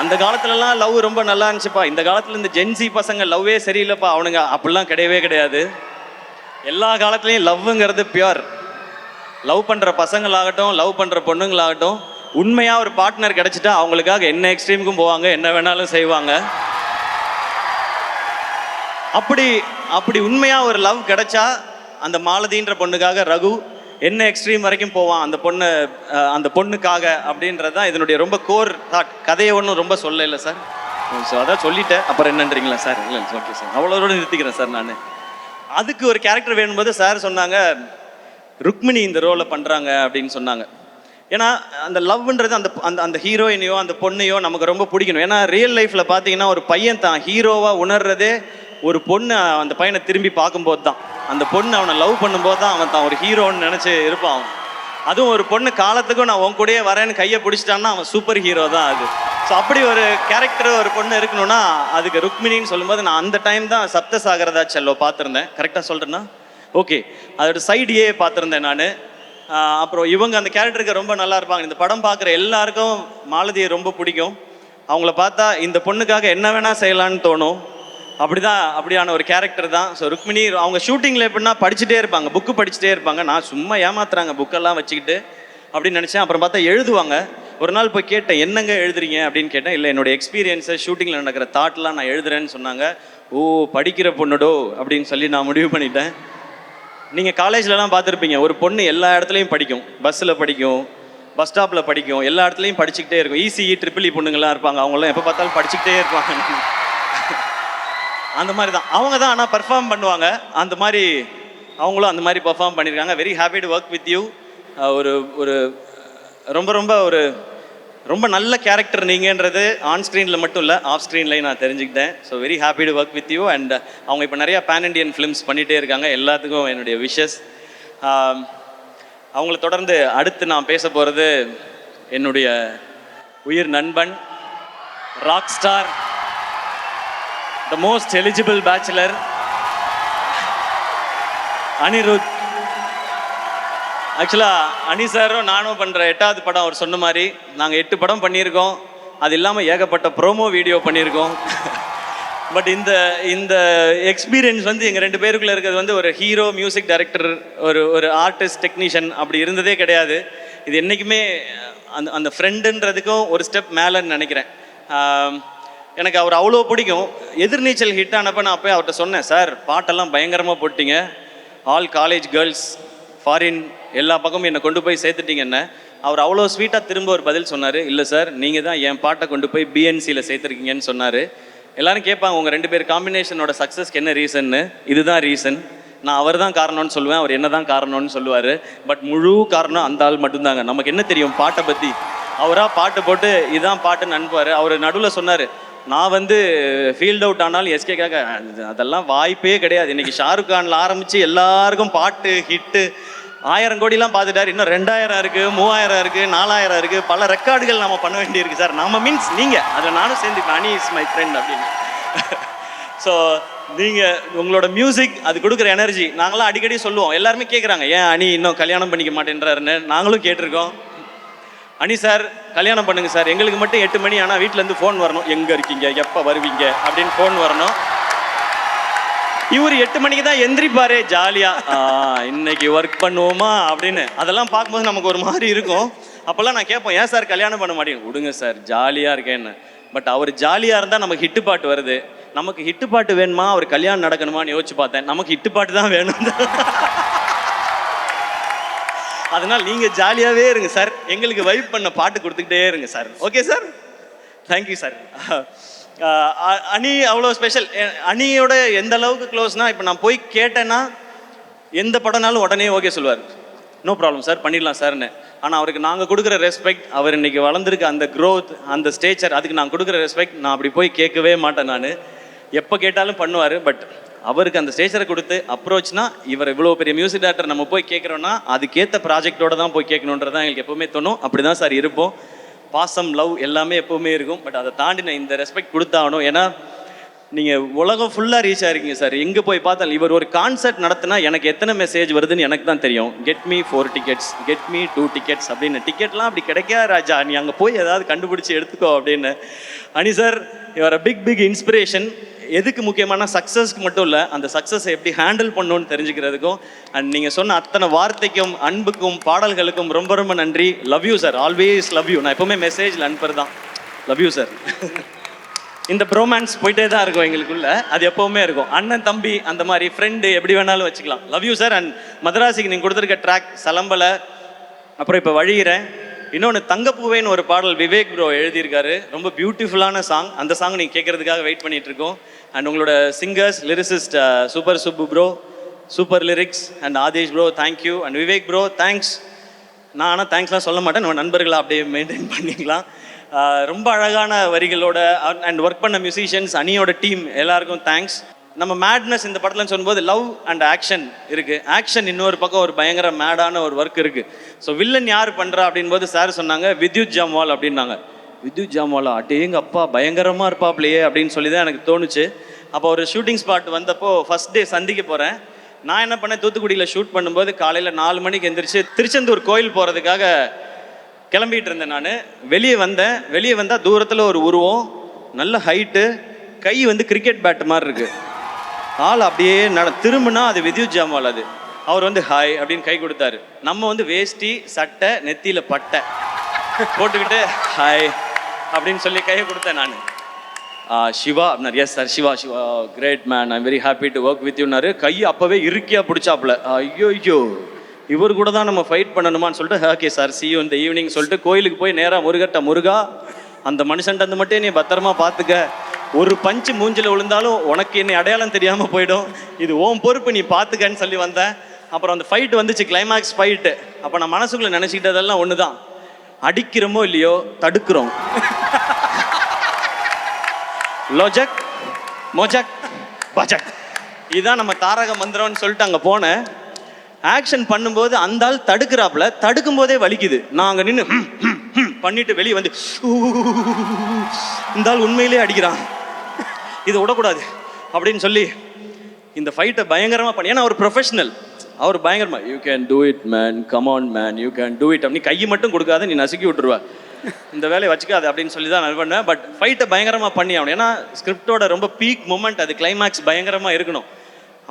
அந்த காலத்துலலாம் லவ் ரொம்ப நல்லா இருந்துச்சுப்பா. இந்த காலத்தில் இந்த ஜென்சி பசங்க லவ்வே சரியில்லைப்பா அவனுங்க, அப்படிலாம் கிடையவே கிடையாது. எல்லா காலத்துலேயும் லவ்ங்கிறது பியூர். லவ் பண்ணுற பசங்களாகட்டும், லவ் பண்ணுற பொண்ணுங்களாகட்டும், உண்மையாக ஒரு பார்ட்னர் கிடச்சிட்டா அவங்களுக்காக என்ன எக்ஸ்ட்ரீமுக்கும் போவாங்க, என்ன வேணாலும் செய்வாங்க. அப்படி உண்மையாக ஒரு லவ் கிடைச்சா அந்த மாலதின்ற பொண்ணுக்காக ரகு என்ன எக்ஸ்ட்ரீம் வரைக்கும் போவான் அந்த பொண்ணுக்காக அப்படின்றது தான் இதனுடைய ரொம்ப கோர் தாட். கதையை ஒன்றும் ரொம்ப இல்லை சார். ஸோ அதான் சொல்லிட்டேன், அப்புறம் என்னன்றீங்களா சார்? இல்லை ஓகே சார், அவ்வளோதோடு நிறுத்திக்கிறேன் சார். நான் அதுக்கு ஒரு கேரக்டர் வேணும்போது சார் சொன்னாங்க ருக்மிணி இந்த ரோலை பண்ணுறாங்க அப்படின்னு சொன்னாங்க. ஏன்னா அந்த லவ்ன்றது அந்த அந்த அந்த ஹீரோயினையோ அந்த பொண்ணையோ நமக்கு ரொம்ப பிடிக்கணும். ஏன்னா ரியல் லைஃப்பில் பார்த்தீங்கன்னா ஒரு பையன் தான் ஹீரோவாக உணர்றதே ஒரு பொண்ணு அந்த பையனை திரும்பி பார்க்கும்போது தான். அந்த பொண்ணு அவனை லவ் பண்ணும்போது தான் அவன் தான் ஒரு ஹீரோன்னு நினச்சி இருப்பான் அவன். அதுவும் ஒரு பொண்ணு காலத்துக்கும் நான் உன் கூடயே வரேன்னு கையை பிடிச்சிட்டான்னா அவன் சூப்பர் ஹீரோ தான் அது. ஸோ அப்படி ஒரு கேரக்டர் ஒரு பொண்ணு இருக்கணும்னா அதுக்கு ருக்மிணின்னு சொல்லும்போது நான் அந்த டைம் தான் சப்தசாகரதா செல்லோ பார்த்துருந்தேன். கரெக்டாக சொல்கிறேன்னா ஓகே, அதோட சைடியே பார்த்துருந்தேன் நான். அப்புறம் இவங்க அந்த கேரக்டருக்கு ரொம்ப நல்லா இருப்பாங்க. இந்த படம் பார்க்குற எல்லாருக்கும் மாலதியை ரொம்ப பிடிக்கும். அவங்கள பார்த்தா இந்த பொண்ணுக்காக என்ன வேணால் செய்யலான்னு தோணும். அப்படியான ஒரு கேரக்டர் தான். ஸோ ருக்மிணி அவங்க ஷூட்டிங்கில் எப்படின்னா படிச்சுட்டே இருப்பாங்க, புக்கு படிச்சுட்டே இருப்பாங்க. நான் சும்மா ஏமாத்துறாங்க புக்கெல்லாம் வச்சுக்கிட்டு அப்படின்னு நினச்சேன். அப்புறம் பார்த்தா எழுதுவாங்க. ஒரு நாள் போய் கேட்டேன், என்னங்க எழுதுறீங்க அப்படின்னு கேட்டேன். இல்லை, என்னோட எக்ஸ்பீரியன்ஸை ஷூட்டிங்கில் நடக்கிற தாட்லாம் நான் எழுதுறேன்னு சொன்னாங்க. ஓ, படிக்கிற பொண்ணுடோ அப்படின்னு சொல்லி நான் முடிவு பண்ணிட்டேன். நீங்கள் காலேஜ்லலாம் பார்த்துருப்பீங்க, ஒரு பொண்ணு எல்லா இடத்துலையும் படிக்கும். பஸ்ஸில் படிக்கும், பஸ் ஸ்டாப்பில் படிக்கும், எல்லா இடத்துலையும் படிச்சுக்கிட்டே இருக்கும். இசிஇ ட்ரிபிள் இ பொண்ணுங்கள்லாம் இருப்பாங்க, அவங்களாம் எப்போ பார்த்தாலும் படிச்சுக்கிட்டே இருப்பாங்க. அந்த மாதிரி தான் அவங்க தான். ஆனால் பர்ஃபார்ம் பண்ணுவாங்க. அந்த மாதிரி அவங்களும் அந்த மாதிரி பர்ஃபார்ம் பண்ணியிருக்காங்க. Very happy to work with you. ஒரு ஒரு ரொம்ப ரொம்ப ஒரு ரொம்ப நல்ல கேரக்டர் நீங்கன்றது ஆன் ஸ்க்ரீனில் மட்டும் இல்லை, ஆஃப் ஸ்க்ரீன்லையும் நான் தெரிஞ்சுக்கிட்டேன். So very happy to work with you. And அவங்க இப்போ நிறையா பேன் இண்டியன் ஃபிலிம்ஸ் பண்ணிகிட்டே இருக்காங்க. எல்லாத்துக்கும் என்னுடைய விஷஸ். அவங்கள தொடர்ந்து அடுத்து நான் பேச போகிறது என்னுடைய உயிர் நண்பன், rock star, the most eligible bachelor, Anirudh. ஆக்சுவலாக அனி சாரும் நானும் பண்ணுற 8வது படம் அவர் சொன்ன மாதிரி நாங்கள் 8 படம் பண்ணியிருக்கோம். அது இல்லாமல் ஏகப்பட்ட ப்ரோமோ வீடியோ பண்ணியிருக்கோம். பட் இந்த எக்ஸ்பீரியன்ஸ் வந்து எங்கள் 2 பேருக்குள்ளே இருக்கிறது வந்து ஒரு ஹீரோ, மியூசிக் டைரக்டர், ஒரு ஆர்டிஸ்ட், டெக்னீஷியன் அப்படி இருந்ததே கிடையாது. இது என்றைக்குமே அந்த ஃப்ரெண்டுன்றதுக்கும் ஒரு ஸ்டெப் மேலேன்னு நினைக்கிறேன். எனக்கு அவர் அவ்வளோ பிடிக்கும். எதிர்நீச்சல் ஹிட் ஆனப்போ நான் அப்போ அவர்கிட்ட சொன்னேன், சார் பாட்டெல்லாம் பயங்கரமாக போட்டிங்க, ஆல் காலேஜ் கேர்ள்ஸ், ஃபாரின் எல்லா பக்கமும் என்னை கொண்டு போய் சேர்த்துட்டீங்க என்ன. அவர் அவ்வளோ ஸ்வீட்டாக திரும்ப ஒரு பதில் சொன்னார், இல்லை சார் நீங்கள் தான் என் பாட்டை கொண்டு போய் பிஎன்சியில் சேர்த்துருக்கீங்கன்னு சொன்னார். எல்லோரும் கேட்பாங்க உங்கள் 2 பேர் காம்பினேஷனோட சக்ஸஸ்க்கு என்ன ரீசன்னு. இதுதான் ரீசன். நான் அவர் தான் காரணம்னு சொல்லுவேன், அவர் என்ன தான் காரணம்னு சொல்லுவார். பட் முழு காரணம் அந்த ஆள் மட்டும்தாங்க. நமக்கு என்ன தெரியும் பாட்டை பற்றி? அவராக பாட்டு போட்டு இதுதான் பாட்டுன்னு அனுப்புவார். அவர் நடுவில் சொன்னார், நான் வந்து ஃபீல்ட் அவுட் ஆனாலும் எஸ்கேக்காக, அதெல்லாம் வாய்ப்பே கிடையாது. இன்றைக்கி ஷாருக் கானில் ஆரம்பித்து எல்லாருக்கும் பாட்டு ஹிட்டு 1000 கோடிலாம் பார்த்துட்டார். இன்னும் 2000 இருக்குது, 3000 இருக்குது, 4000 இருக்குது. பல ரெக்கார்டுகள் நம்ம பண்ண வேண்டியிருக்கு சார். நம்ம மீன்ஸ் நீங்கள், அதில் நானும் சேர்ந்துப்பேன். அனி இஸ் மை ஃப்ரெண்ட் அப்படின்னு. ஸோ நீங்கள் உங்களோட மியூசிக் அது கொடுக்குற எனர்ஜி நாங்களாம் அடிக்கடி சொல்லுவோம். எல்லாருமே கேட்குறாங்க, ஏன் அனி இன்னும் கல்யாணம் பண்ணிக்க மாட்டேன்றாருன்னு. நாங்களும் கேட்டிருக்கோம். அனி சார் கல்யாணம் பண்ணுங்க சார், எங்களுக்கு மட்டும் 8 மணி ஆனால் வீட்டிலேருந்து ஃபோன் வரணும், எங்கே இருக்கீங்க, எப்போ வருவீங்க அப்படின்னு ஃபோன் வரணும். இவர் 8 மணிக்கு தான் எந்திரிப்பாரு ஜாலியா, இன்னைக்கு ஒர்க் பண்ணுவோமா அப்படின்னு. அதெல்லாம் பார்க்கும்போது நமக்கு ஒரு மாதிரி இருக்கும். அப்போல்லாம் நான் கேட்போம், ஏன் சார் கல்யாணம் பண்ண மாட்டேங்க? விடுங்க சார் ஜாலியாக இருக்கேன்னு. பட் அவர் ஜாலியாக இருந்தால் நமக்கு ஹிட்டு பாட்டு வருது. நமக்கு ஹிட்டு பாட்டு வேணுமா அவர் கல்யாணம் நடக்கணுமான்னு யோசிச்சு பார்த்தேன். நமக்கு ஹிட்டு பாட்டு தான் வேணும். அதனால் நீங்கள் ஜாலியாகவே இருங்க சார், எங்களுக்கு வைப் பண்ண பாட்டு கொடுத்துக்கிட்டே இருங்க sir. Okay sir, thank you sir. அனி அவ்வளோ ஸ்பெஷல். அனியோட எந்த அளவுக்கு க்ளோஸ்னால், இப்போ நான் போய் கேட்டேன்னா எந்த படம்னாலும் உடனே ஓகே சொல்லுவார். நோ ப்ராப்ளம் சார், பண்ணிடலாம் சார்னு. ஆனால் அவருக்கு நாங்கள் கொடுக்குற ரெஸ்பெக்ட், அவர் இன்னைக்கு வளர்ந்துருக்க அந்த க்ரோத், அந்த ஸ்டேச்சர், அதுக்கு நான் கொடுக்குற ரெஸ்பெக்ட் நான் அப்படி போய் கேட்கவே மாட்டேன். நான் எப்போ கேட்டாலும் பண்ணுவார். பட் அவருக்கு அந்த ஸ்டேச்சரை கொடுத்து அப்ரோச்னா, இவர் இவ்வளோ பெரிய மியூசிக் டைரக்டர் நம்ம போய் கேட்குறோன்னா அதுக்கேற்ற ப்ராஜெக்டோட தான் போய் கேட்கணுன்றதான் எங்களுக்கு எப்போவுமே தோணும். அப்படி தான் சார் இருப்போம். பாசம், லவ் எல்லாமே எப்போவுமே இருக்கும். பட் அதை தாண்டி நான் இந்த ரெஸ்பெக்ட் கொடுத்தாகணும். ஏன்னா நீங்கள் உலகம் ஃபுல்லாக ரீச் ஆகிருக்கீங்க சார். எங்கே போய் பார்த்தாலும் இவர் ஒரு கான்சர்ட் நடத்தினா எனக்கு எத்தனை மெசேஜ் வருதுன்னு எனக்கு தான் தெரியும். Get me 4 tickets, get me 2 tickets அப்படின்னு. டிக்கெட்லாம் அப்படி கிடைக்கா ராஜா, நீ அங்கே போய் ஏதாவது கண்டுபிடிச்சி எடுத்துக்கோ அப்படின்னு. அனி சார், இவர் பிக் இன்ஸ்பிரேஷன். எதுக்கு முக்கியமான சக்ஸஸ்க்கு மட்டும் இல்லை, அந்த சக்ஸஸை எப்படி ஹேண்டில் பண்ணணும்னு தெரிஞ்சுக்கிறதுக்கும். அண்ட் நீங்கள் சொன்ன அத்தனை வார்த்தைக்கும், அன்புக்கும், பாடல்களுக்கும் ரொம்ப ரொம்ப நன்றி. Love you sir, always love you. நான் எப்போவுமே மெசேஜில் அனுப்புறது தான் லவ் யூ சார். இந்த ப்ரோமான்ஸ் போயிட்டே தான் இருக்கும் எங்களுக்குள்ள, அது எப்போவுமே இருக்கும். அண்ணன் தம்பி அந்த மாதிரி, ஃப்ரெண்டு, எப்படி வேணாலும் வச்சுக்கலாம். Love you sir. அண்ட் மதராசிக்கு நீங்கள் கொடுத்துருக்க ட்ராக் சலம்பலை, அப்புறம் இப்போ வழிகிறேன். இன்னொன்று தங்கப்பூவேன்னு ஒரு பாடல் விவேக் ப்ரோ எழுதியிருக்காரு. ரொம்ப பியூட்டிஃபுல்லான சாங். அந்த சாங் நீங்கள் கேட்குறதுக்காக வெயிட் பண்ணிட்டு இருக்கோம். அண்ட் உங்களோட singers, lyricist super Subbu bro, super lyrics. And Aadesh bro thank you. And Vivek bro thanks. நான் ஆனால் தேங்க்ஸ்லாம் சொல்ல மாட்டேன், நம்ம நண்பர்களை அப்படியே மெயின்டைன் பண்ணிக்கலாம். ரொம்ப அழகான வரிகளோட அண்ட் ஒர்க் பண்ண மியூசிஷியன்ஸ், அனியோட டீம் எல்லாருக்கும் தேங்க்ஸ். நம்ம மேட்னஸ் இந்த படத்தில் சொல்லும்போது லவ் அண்ட் ஆக்ஷன் இருக்குது. ஆக்ஷன் இன்னொரு பக்கம் ஒரு பயங்கர மேடான ஒரு ஒர்க் இருக்குது. ஸோ வில்லன் யார் பண்ணுறா அப்படின் போது சார் சொன்னாங்க வித்யுத் ஜாம்வால் அப்படின்னாங்க. வித்யுத் ஜாம்வாலா, அட்டேங்க அப்பா பயங்கரமாக இருப்பாப்லையே அப்படின்னு சொல்லி தான் எனக்கு தோணுச்சு. அப்போ ஒரு ஷூட்டிங் ஸ்பாட் வந்தப்போ ஃபஸ்ட் டே சந்திக்க போகிறேன். நான் என்ன பண்ணேன், தூத்துக்குடியில் ஷூட் பண்ணும்போது காலையில் 4 மணிக்கு எந்திரிச்சு திருச்செந்தூர் கோயில் போகிறதுக்காக கிளம்பிகிட்டு இருந்தேன். நான் வெளியே வந்தால் தூரத்தில் ஒரு உருவம், நல்ல ஹைட்டு, கை வந்து கிரிக்கெட் பேட் மாதிரி இருக்குது. ஆள் அப்படியே திரும்பினா அது வித்யுத் ஜாம்வால். அது அவர் வந்து ஹாய் அப்படின்னு கை கொடுத்தாரு. நம்ம வந்து வேஷ்டி சட்டை நெத்தியில் பட்டை போட்டுக்கிட்டு ஹாய் அப்படின்னு சொல்லி கையை கொடுத்தேன் நான். சிவா அப்படின்னாரு. Yes sir, Siva great man, I'm very happy to work with யூனாரு. கை அப்போவே இறுக்கியாக பிடிச்சாப்புல. ஐயோ இவர் கூட தான் நம்ம ஃபைட் பண்ணணுமான்னு சொல்லிட்டு ஓகே சார் சி யூ இந்த ஈவினிங் சொல்லிட்டு கோயிலுக்கு போய் நேராக முருகா அந்த மனுஷன்ட்டு அந்த மட்டும் நீ பத்திரமா பார்த்துக்க, ஒரு பஞ்சு மூஞ்சில் விழுந்தாலும் உனக்கு என்னை அடையாளம் தெரியாமல் போயிடும், இது ஓம் பொறுப்பு, நீ பார்த்துக்கன்னு சொல்லி வந்தேன். அப்புறம் அந்த ஃபைட் வந்துச்சு, கிளைமேக்ஸ் ஃபைட்டு. அப்போ நான் மனசுக்குள்ளே நினச்சிக்கிட்டதெல்லாம் ஒன்று தான், அடிக்கிறோமோ இல்லையோ தடுக்கிறோம். லோஜக் மோஜக் பஜக், இதுதான் நம்ம தாரக மந்திரம்னு சொல்லிட்டு அங்கே போனேன். ஆக்ஷன் பண்ணும்போது அந்த ஆள் தடுக்கிறாப்புல, தடுக்கும் போதே வலிக்குது. நான் அங்கே நின்று பண்ணிட்டு வெளியே வந்து இந்த ஆள் உண்மையிலே அடிக்கிறான், இதை விடக்கூடாது அப்படின்னு சொல்லி இந்த ஃபைட்டை பயங்கரமாக பண்ணி. ஏன்னா அவர் ப்ரொஃபஷனல், அவர் பயங்கரமாக you can do it man, come on man, you can do it அப்படின்னு கையை மட்டும் கொடுக்காத, நீ நசுக்கி விட்டுருவா, இந்த வேலையை வச்சுக்காது அப்படின்னு சொல்லி தான் நான் பண்ணேன். பட் ஃபைட்டை பயங்கரமாக பண்ணி ஆகணும். ஏன்னா ஸ்கிரிப்டோட ரொம்ப பீக் மூமெண்ட் அது, கிளைமேக்ஸ் பயங்கரமாக இருக்கணும்.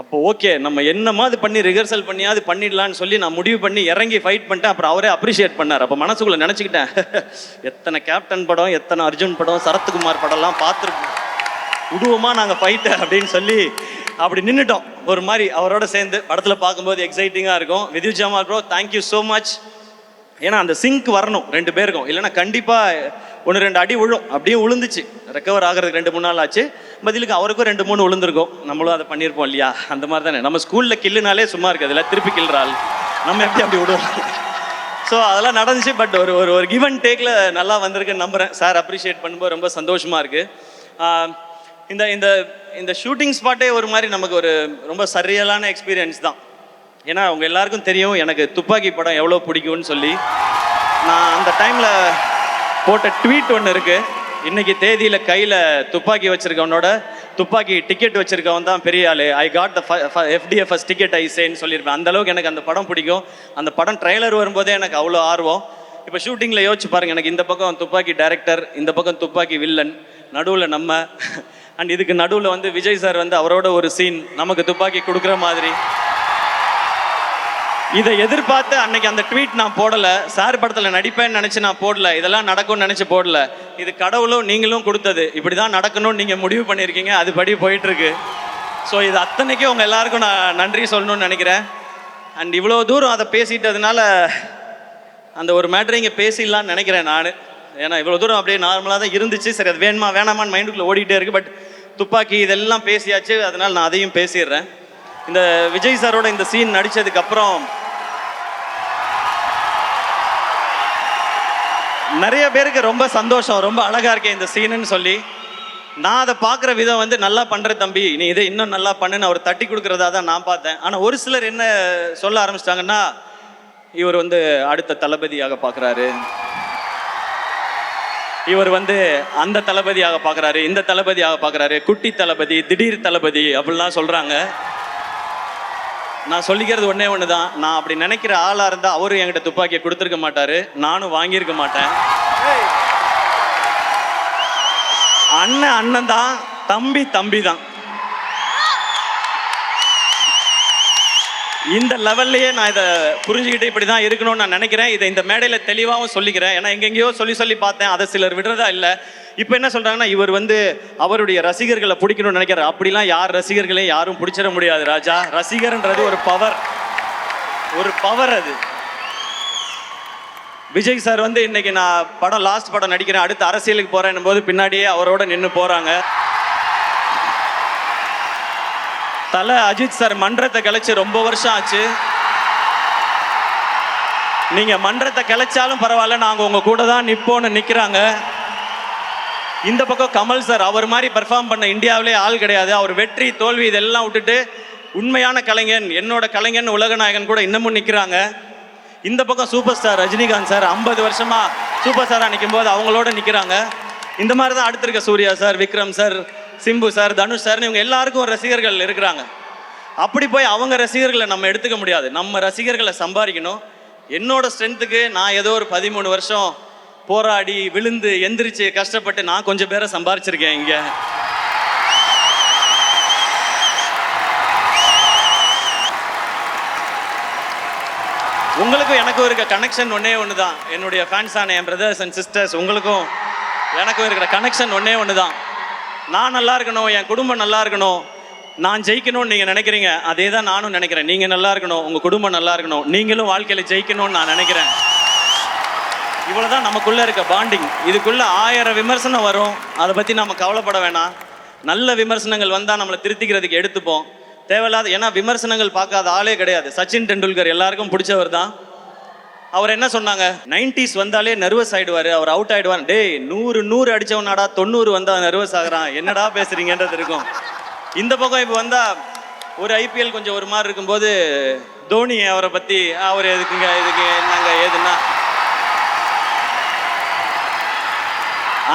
அப்போ ஓகே நம்ம என்னமாவது பண்ணி ரிஹர்சல் பண்ணியாவது பண்ணிடலான்னு சொல்லி நான் முடிவு பண்ணி இறங்கி ஃபைட் பண்ணிட்டேன். அப்புறம் அவரே அப்ரிஷியேட் பண்ணார். அப்போ மனசுக்குள்ளே நினச்சிக்கிட்டேன், எத்தனை கேப்டன் படம், எத்தனை அர்ஜுன் படம், சரத்குமார் படம்லாம் பார்த்துருக்கோம், விடுவோமா நாங்கள் ஃபைட்டை அப்படின்னு சொல்லி அப்படி நின்றுட்டோம். ஒரு மாதிரி அவரோட சேர்ந்து படத்தில் பார்க்கும்போது எக்ஸைட்டிங்காக இருக்கும். Vidyut Jammwal bro thank you so much. ஏன்னா அந்த சிங்க் வரணும் 2 பேருக்கும், இல்லைன்னா கண்டிப்பாக 1-2 அடி விழும். அப்படியே விழுந்துச்சு, ரெக்கவர் ஆகிறதுக்கு 2-3 நாள் ஆச்சு. பதிலுக்கு அவருக்கும் 2-3 விழுந்திருக்கும், நம்மளும் அதை பண்ணியிருப்போம் இல்லையா. அந்த மாதிரி தானே நம்ம ஸ்கூலில் கில்லுனாலே சும்மா இருக்குது, அதில் திருப்பி கில்றாள் நம்ம எப்படி அப்படி விடுவோம். ஸோ அதெல்லாம் நடந்துச்சு. பட் ஒரு ஒரு கிவ் அண்ட் டேக்கில் நல்லா வந்திருக்குன்னு நம்புகிறேன். சார் அப்ரிஷியேட் பண்ணும்போது ரொம்ப சந்தோஷமாக இருக்குது. இந்த இந்த இந்த ஷூட்டிங் ஸ்பாட்டே ஒரு மாதிரி நமக்கு ஒரு ரொம்ப சரியலான எக்ஸ்பீரியன்ஸ் தான். ஏன்னா அவங்க எல்லாருக்கும் தெரியும் எனக்கு துப்பாக்கி படம் எவ்வளோ பிடிக்கும்னு சொல்லி. நான் அந்த டைமில் போட்ட ட்வீட் ஒன்று இருக்குது, இன்றைக்கி தேதியில் கையில் துப்பாக்கி வச்சுருக்கவனோட துப்பாக்கி டிக்கெட் வச்சுருக்கவன் தான் பெரிய ஆள், I got the FDFS ticket I சேன்னு சொல்லியிருப்பேன். அந்தளவுக்கு எனக்கு அந்த படம் பிடிக்கும். அந்த படம் ட்ரெய்லர் வரும்போதே எனக்கு அவ்வளோ ஆர்வம். இப்போ ஷூட்டிங்கில் யோசிச்சு பாருங்க, எனக்கு இந்த பக்கம் துப்பாக்கி டைரக்டர், இந்த பக்கம் துப்பாக்கி வில்லன், நடுவில் நம்ம அண்ட் இதுக்கு நடுவில் வந்து விஜய் சார் வந்து அவரோட ஒரு சீன் நமக்கு துப்பாக்கி கொடுக்குற மாதிரி. இதை எதிர்பார்த்து அன்னைக்கு அந்த ட்வீட் நான் போடலை, சார் படத்தில் நடிப்பேன்னு நினச்சி நான் போடல, இதெல்லாம் நடக்கும்னு நினச்சி போடல. இது கடவுளும் நீங்களும் கொடுத்தது, இப்படி தான் நடக்கணும்னு நீங்கள் முடிவு பண்ணியிருக்கீங்க, அதுபடி போயிட்டுருக்கு. ஸோ இது அத்தனைக்கும் உங்கள் எல்லாருக்கும் நான் நன்றி சொல்லணும்னு நினைக்கிறேன். அண்ட் இவ்வளோ தூரம் அதை பேசிட்டதுனால அந்த ஒரு மேட்ரை இங்கே பேசிடலான்னு நினைக்கிறேன் நான். ஏன்னா இவ்வளோ தூரம் அப்படியே நார்மலாக தான் இருந்துச்சு. சரி, அது வேணுமா வேணாமான்னு மைண்டுக்குள்ளே ஓடிட்டே இருக்குது. பட் துப்பாக்கி இதெல்லாம் பேசியாச்சு, அதனால் நான் அதையும் பேசிடுறேன். இந்த விஜய் சாரோட இந்த சீன் நடித்ததுக்கப்புறம் நிறைய பேருக்கு ரொம்ப சந்தோஷம், ரொம்ப அழகாக இருக்கேன் இந்த சீனுன்னு சொல்லி. நான் அதை பார்க்குற விதம் வந்து நல்லா பண்ணுற தம்பி, நீ இதை இன்னும் நல்லா பண்ணுன்னு அவர் தட்டி கொடுக்குறதா தான் நான் பார்த்தேன். ஆனால் ஒரு சிலர் என்ன சொல்ல ஆரம்பிச்சிட்டாங்கன்னா, இவர் வந்து அடுத்த தளபதியாக பார்க்குறாரு, இவர் வந்து அந்த தளபதியாக பார்க்குறாரு, இந்த தளபதியாக பார்க்குறாரு, குட்டி தளபதி, திடீர் தளபதி அப்படிலாம் சொல்கிறாங்க. நான் சொல்லிக்கிறது ஒன்றே ஒன்று தான், நான் அப்படி நினைக்கிற ஆளாக இருந்தால் அவரும் என்கிட்ட துப்பாக்கியை கொடுத்துருக்க மாட்டார், நானும் வாங்கியிருக்க மாட்டேன். அண்ணன் அண்ணன் தான், தம்பி தம்பி தான். இந்த லெவல்லையே நான் இதை புரிஞ்சுக்கிட்டு இப்படி தான் இருக்கணும்னு நான் நினைக்கிறேன். இதை இந்த மேடையில் தெளிவாகவும் சொல்லிக்கிறேன். ஏன்னா எங்கெங்கேயோ சொல்லி பார்த்தேன், அதை சிலர் விடுறதா இல்லை. இப்போ என்ன சொல்கிறாங்கன்னா, இவர் வந்து அவருடைய ரசிகர்களை பிடிக்கணும்னு நினைக்கிறார். அப்படிலாம் யார் ரசிகர்களையும் யாரும் பிடிச்சிட முடியாது ராஜா. ரசிகர்ன்றது ஒரு பவர், ஒரு பவர் அது. விஜய் சார் வந்து இன்னைக்கு நான் படம் லாஸ்ட் படம் நடிக்கிறேன், அடுத்து அரசியலுக்கு போகிறேன்னும் போது பின்னாடியே அவரோட நின்று போகிறாங்க. தலை அஜித் சார் மன்றத்தை கிளச்சி ரொம்ப வருஷம் ஆச்சு. நீங்கள் மன்றத்தை கிளச்சாலும் பரவாயில்ல, நாங்கள் உங்கள் கூட தான் நிற்போன்னு நிற்கிறாங்க. இந்த பக்கம் கமல் சார், அவர் மாதிரி பெர்ஃபார்ம் பண்ண இந்தியாவிலே ஆள் கிடையாது. அவர் வெற்றி தோல்வி இதெல்லாம் விட்டுட்டு உண்மையான கலைஞன், என்னோட கலைஞன், உலகநாயகன் கூட இன்னமும் நிற்கிறாங்க. இந்த பக்கம் சூப்பர் ஸ்டார் ரஜினிகாந்த் சார் 50 வருஷமா சூப்பர் ஸ்டாராக நிற்கும் போது அவங்களோட நிற்கிறாங்க. இந்த மாதிரி தான் அடுத்திருக்க Suriya sir, Vikram sir, Simbu sir, Dhanush சார்னு இவங்க எல்லாருக்கும் ரசிகர்கள் இருக்கிறாங்க. அப்படி போய் அவங்க ரசிகர்களை நம்ம எடுத்துக்க முடியாது, நம்ம ரசிகர்களை சம்பாதிக்கணும். என்னோட ஸ்ட்ரென்த்துக்கு நான் ஏதோ ஒரு 13 வருஷம் போராடி விழுந்து எந்திரிச்சு கஷ்டப்பட்டு நான் கொஞ்சம் பேரை சம்பாரிச்சிருக்கேன் இங்கே. உங்களுக்கும் எனக்கும் இருக்க கனெக்ஷன் ஒன்றே ஒன்று தான். என்னுடைய ஃபேன்ஸான என் பிரதர்ஸ் அண்ட் சிஸ்டர்ஸ், உங்களுக்கும் எனக்கும் இருக்கிற கனெக்ஷன் ஒன்றே ஒன்று தான். நான் நல்லா இருக்கணும், என் குடும்பம் நல்லா இருக்கணும், நான் ஜெயிக்கணும்னு நீங்கள் நினைக்கிறீங்க, அதே தான் நானும் நினைக்கிறேன். நீங்கள் நல்லா இருக்கணும், உங்கள் குடும்பம் நல்லா இருக்கணும், நீங்களும் வாழ்க்கையில் ஜெயிக்கணும்னு நான் நினைக்கிறேன். இவ்வளோ தான் நமக்குள்ளே இருக்க பாண்டிங். இதுக்குள்ளே 1000 விமர்சனம் வரும், அதை பற்றி நம்ம கவலைப்பட வேணாம். நல்ல விமர்சனங்கள் வந்தால் நம்மளை திருத்திக்கிறதுக்கு எடுத்துப்போம். தேவையில்லாத, ஏன்னா விமர்சனங்கள் பார்க்காத ஆளே கிடையாது. சச்சின் டெண்டுல்கர் எல்லாருக்கும் பிடிச்சவர் தான். அவர் என்ன சொன்னாங்க, 90s வந்தாலே நர்வஸ் ஆகிடுவார், அவர் அவுட் ஆகிடுவார். டேய் 100 அடித்தவனாடா 90 வந்தால் நர்வஸ் ஆகிறான், என்னடா பேசுகிறீங்கன்றது இருக்கும். இந்த பக்கம் இப்போ வந்தால் ஒரு IPL கொஞ்சம் ஒரு மாதிரி இருக்கும்போது தோனி அவரை பற்றி, அவர் எதுக்குங்க இதுக்கு என்னங்க ஏதுன்னா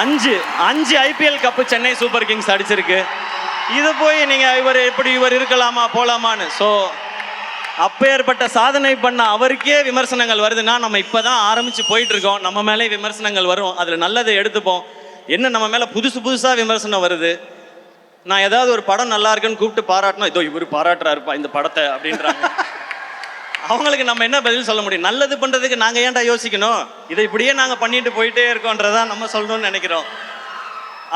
5 IPL cup Chennai super Kings அடிச்சிருக்கு. இது போய் நீங்கள் இவர் இருக்கலாமா போகலாமான்னு. ஸோ அப்பேற்பட்ட சாதனை பண்ண அவருக்கே விமர்சனங்கள் வருதுன்னா நம்ம இப்போ தான் ஆரம்பித்து போயிட்டுருக்கோம். நம்ம மேலே விமர்சனங்கள் வரும், அதில் நல்லதை எடுத்துப்போம். என்ன நம்ம மேலே புதுசாக விமர்சனம் வருது. நான் ஏதாவது ஒரு படம் நல்லா இருக்குன்னு கூப்பிட்டு பாராட்டணும், இதோ இவர் பாராட்டுறாருப்பா இந்த படத்தை அப்படின்றாங்க. அவங்களுக்கு நம்ம என்ன பதில் சொல்ல முடியும்? நல்லது பண்ணுறதுக்கு நாங்கள் ஏன்டா யோசிக்கணும், இதை இப்படியே நாங்கள் பண்ணிட்டு போயிட்டே இருக்கோன்றதான் நம்ம சொல்லணும்னு நினைக்கிறோம்.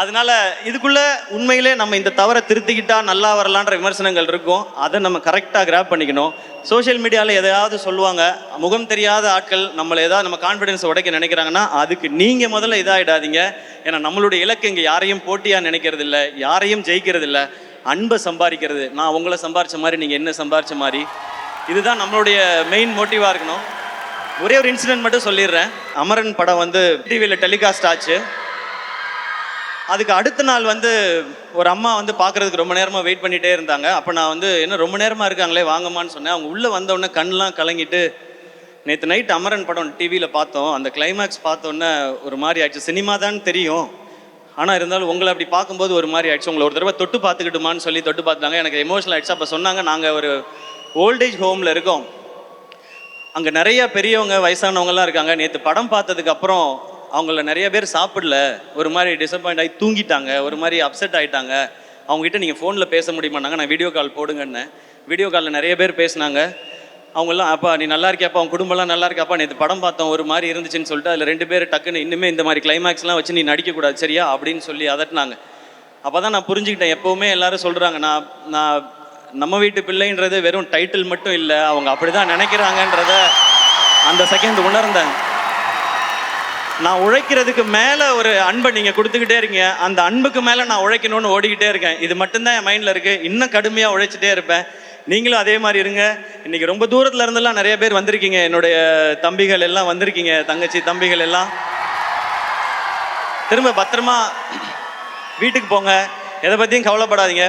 அதனால இதுக்குள்ளே உண்மையிலே நம்ம இந்த தவறை திருத்திக்கிட்டா நல்லா வரலான்ற விமர்சனங்கள் இருக்கும், அதை நம்ம கரெக்டாக கிராப் பண்ணிக்கணும். சோஷியல் மீடியாவில் எதையாவது சொல்லுவாங்க, முகம் தெரியாத ஆட்கள் நம்மளை ஏதாவது நம்ம கான்ஃபிடென்ஸை உடைக்க நினைக்கிறாங்கன்னா அதுக்கு நீங்கள் முதல்ல இதாகிடாதீங்க. ஏன்னா நம்மளுடைய இலக்கு இங்கே யாரையும் போட்டியாக நினைக்கிறது இல்லை, யாரையும் ஜெயிக்கிறது இல்லை, அன்பை சம்பாதிக்கிறது. நான் உங்களை சம்பாரித்த மாதிரி நீங்கள் என்ன சம்பாரித்த மாதிரி, இதுதான் நம்மளுடைய மெயின் மோட்டிவாக இருக்கணும். ஒரே ஒரு இன்சிடென்ட் மட்டும் சொல்லிடுறேன். அமரன் படம் வந்து டிவியில் டெலிகாஸ்ட் ஆச்சு. அதுக்கு அடுத்த நாள் வந்து ஒரு அம்மா வந்து பார்க்குறதுக்கு ரொம்ப நேரமாக வெயிட் பண்ணிகிட்டே இருந்தாங்க. அப்போ நான் வந்து என்ன ரொம்ப நேரமாக இருக்காங்களே வாங்கம்மான்னு சொன்னேன். அவங்க உள்ளே வந்தோடனே கண்ணெலாம் கலங்கிட்டு, நேற்று நைட் அமரன் படம் டிவியில் பார்த்தோம், அந்த கிளைமேக்ஸ் பார்த்தோன்னே ஒரு மாதிரி ஆயிடுச்சு. சினிமா தான் தெரியும், ஆனால் இருந்தாலும் உங்களை அப்படி பார்க்கும்போது ஒரு மாதிரி ஆயிடுச்சு, உங்களை ஒரு தடவை தொட்டு பார்த்துக்கிட்டுமான்னு சொல்லி தொட்டு பார்த்தாங்க. எனக்கு எமோஷனல் ஆகிடுச்சு. அப்போ சொன்னாங்க, நாங்கள் ஒரு ஓல்டேஜ் ஹோமில் இருக்கோம், அங்கே நிறைய பெரியவங்க வயசானவங்கலாம் இருக்காங்க. நேற்று படம் பார்த்ததுக்கு அப்புறம் அவங்கள நிறைய பேர் சாப்பிடல, ஒரு மாதிரி டிசப்பாயிண்ட் ஆகி தூங்கிட்டாங்க, ஒரு மாதிரி அப்செட் ஆகிட்டாங்க. அவங்ககிட்ட நீங்கள் ஃபோனில் பேச முடியுமான்னாங்க. நான் வீடியோ கால் போடுங்கன்னு வீடியோ காலில் நிறைய பேர் பேசினாங்க. அவங்கெல்லாம் அப்பா நீ நல்லா இருக்கியாப்பா, அவங்க குடும்பம்லாம் நல்லா இருக்காப்பா, நேற்று படம் பார்த்தோம் ஒரு மாதிரி இருந்துச்சுன்னு சொல்லிட்டு அதில் 2 பேர் டக்குன்னு இன்னுமே இந்த மாதிரி கிளைமேக்ஸ்லாம் வச்சு நீ நடிக்கக்கூடாது சரியா அப்படின்னு சொல்லி அதட்டினாங்க. அப்போ தான் நான் புரிஞ்சுக்கிட்டேன். எப்போவுமே எல்லாரும் சொல்கிறாங்க நான் நம்ம வீட்டு பிள்ளைன்றது வெறும் டைட்டில் மட்டும் இல்லை, அவங்க அப்படி தான் நினைக்கிறாங்கன்றத அந்த செகண்ட் உணர்ந்தேன். நான் உழைக்கிறதுக்கு மேலே ஒரு அன்பை நீங்கள் கொடுத்துக்கிட்டே இருக்கீங்க, அந்த அன்புக்கு மேலே நான் உழைக்கணும்னு ஓடிக்கிட்டே இருக்கேன். இது மட்டும்தான் என் மைண்டில் இருக்குது. இன்னும் கடுமையாக உழைச்சிட்டே இருப்பேன். நீங்களும் அதே மாதிரி இருங்க. இன்றைக்கி ரொம்ப தூரத்தில் இருந்தெல்லாம் நிறைய பேர் வந்திருக்கீங்க. என்னுடைய தம்பிகள் எல்லாம் வந்திருக்கீங்க, தங்கச்சி தம்பிகள் எல்லாம். திரும்ப பத்திரமா வீட்டுக்கு போங்க, எதை பற்றியும் கவலைப்படாதீங்க.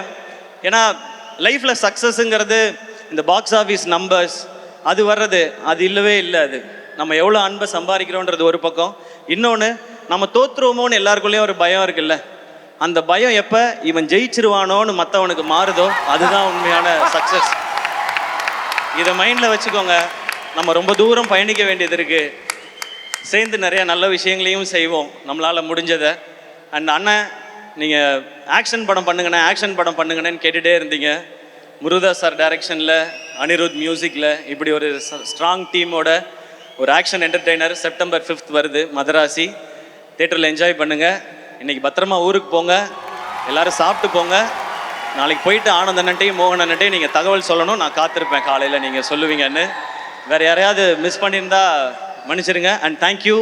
ஏன்னா லைஃப்பில் சக்ஸஸுங்கிறது இந்த பாக்ஸ் ஆஃபீஸ் நம்பர்ஸ் அது வர்றது அது இல்லவே இல்லை. அது நம்ம எவ்வளோ அன்பை சம்பாதிக்கிறோன்றது ஒரு பக்கம். இன்னொன்று, நம்ம தோற்றுருவோமோன்னு எல்லாருக்குள்ளேயும் ஒரு பயம் இருக்குல்ல, அந்த பயம் எப்போ இவன் ஜெயிச்சிருவானோன்னு மற்றவனுக்கு மாறுதோ அதுதான் உண்மையான சக்ஸஸ். இதை மைண்டில் வச்சுக்கோங்க. நம்ம ரொம்ப தூரம் பயணிக்க வேண்டியது இருக்குது. சேர்ந்து நிறைய நல்ல விஷயங்களையும் செய்வோம் நம்மளால் முடிஞ்சதை. அண்ட் அண்ணன் நீங்கள் ஆக்ஷன் படம் பண்ணுங்கண்ணேன்னு கேட்டுகிட்டே இருந்தீங்க. முருகதாஸ் சார் டைரக்ஷனில், அனிருத் மியூசிக்கில் இப்படி ஒரு ஸ்ட்ராங் டீமோட ஒரு ஆக்ஷன் என்டர்டெய்னர் செப்டம்பர் 5th வருது. மதராசி தேட்டரில் என்ஜாய் பண்ணுங்கள். இன்றைக்கி பத்திரமா ஊருக்கு போங்க, எல்லோரும் சாப்பிட்டு போங்க. நாளைக்கு போயிட்டு ஆனந்த் அண்ணன்ட்டையும் மோகன் அண்ணன்ட்டையும் நீங்கள் தகவல் சொல்லணும். நான் காத்திருப்பேன் காலையில் நீங்கள் சொல்லுவீங்கன்னு. வேறு யாரையாவது மிஸ் பண்ணியிருந்தா மன்னிச்சிருங்க. And thank you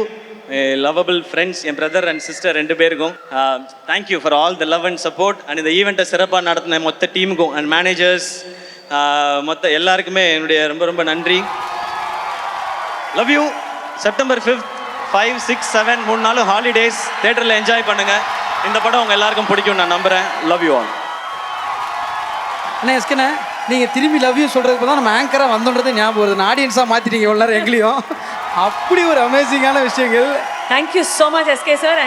lovable friends, N brother and sister 2 பேருக்கும் thank you for all the love and support. And இந்த ஈவெண்ட்டை சிறப்பாக நடத்தின மொத்த டீமுக்கும் அண்ட் மேனேஜர்ஸ் மொத்த எல்லாருக்குமே என்னுடைய ரொம்ப ரொம்ப நன்றி. Love you. செப்டம்பர் 5th 5, 6, 7 3 நாளும் ஹாலிடேஸ். தேட்டரில் என்ஜாய் பண்ணுங்கள். இந்த படம் உங்கள் எல்லாருக்கும் பிடிக்கும் நான் நம்புகிறேன். Love you all. அண்ணா எஸ்கண்ணே, நீங்கள் திரும்பி லவ் யூ சொல்கிறதுக்கு தான் நம்ம ஆங்கராக வந்தோன்றது ஞாபகம் வருது. நான் ஆடியன்ஸாக மாற்றிட்டீங்க இவ்வளோ நேரம் எங்களையும். அப்படி ஒரு அமேசிங்கான விஷயங்கள். Thank you so much SK sir.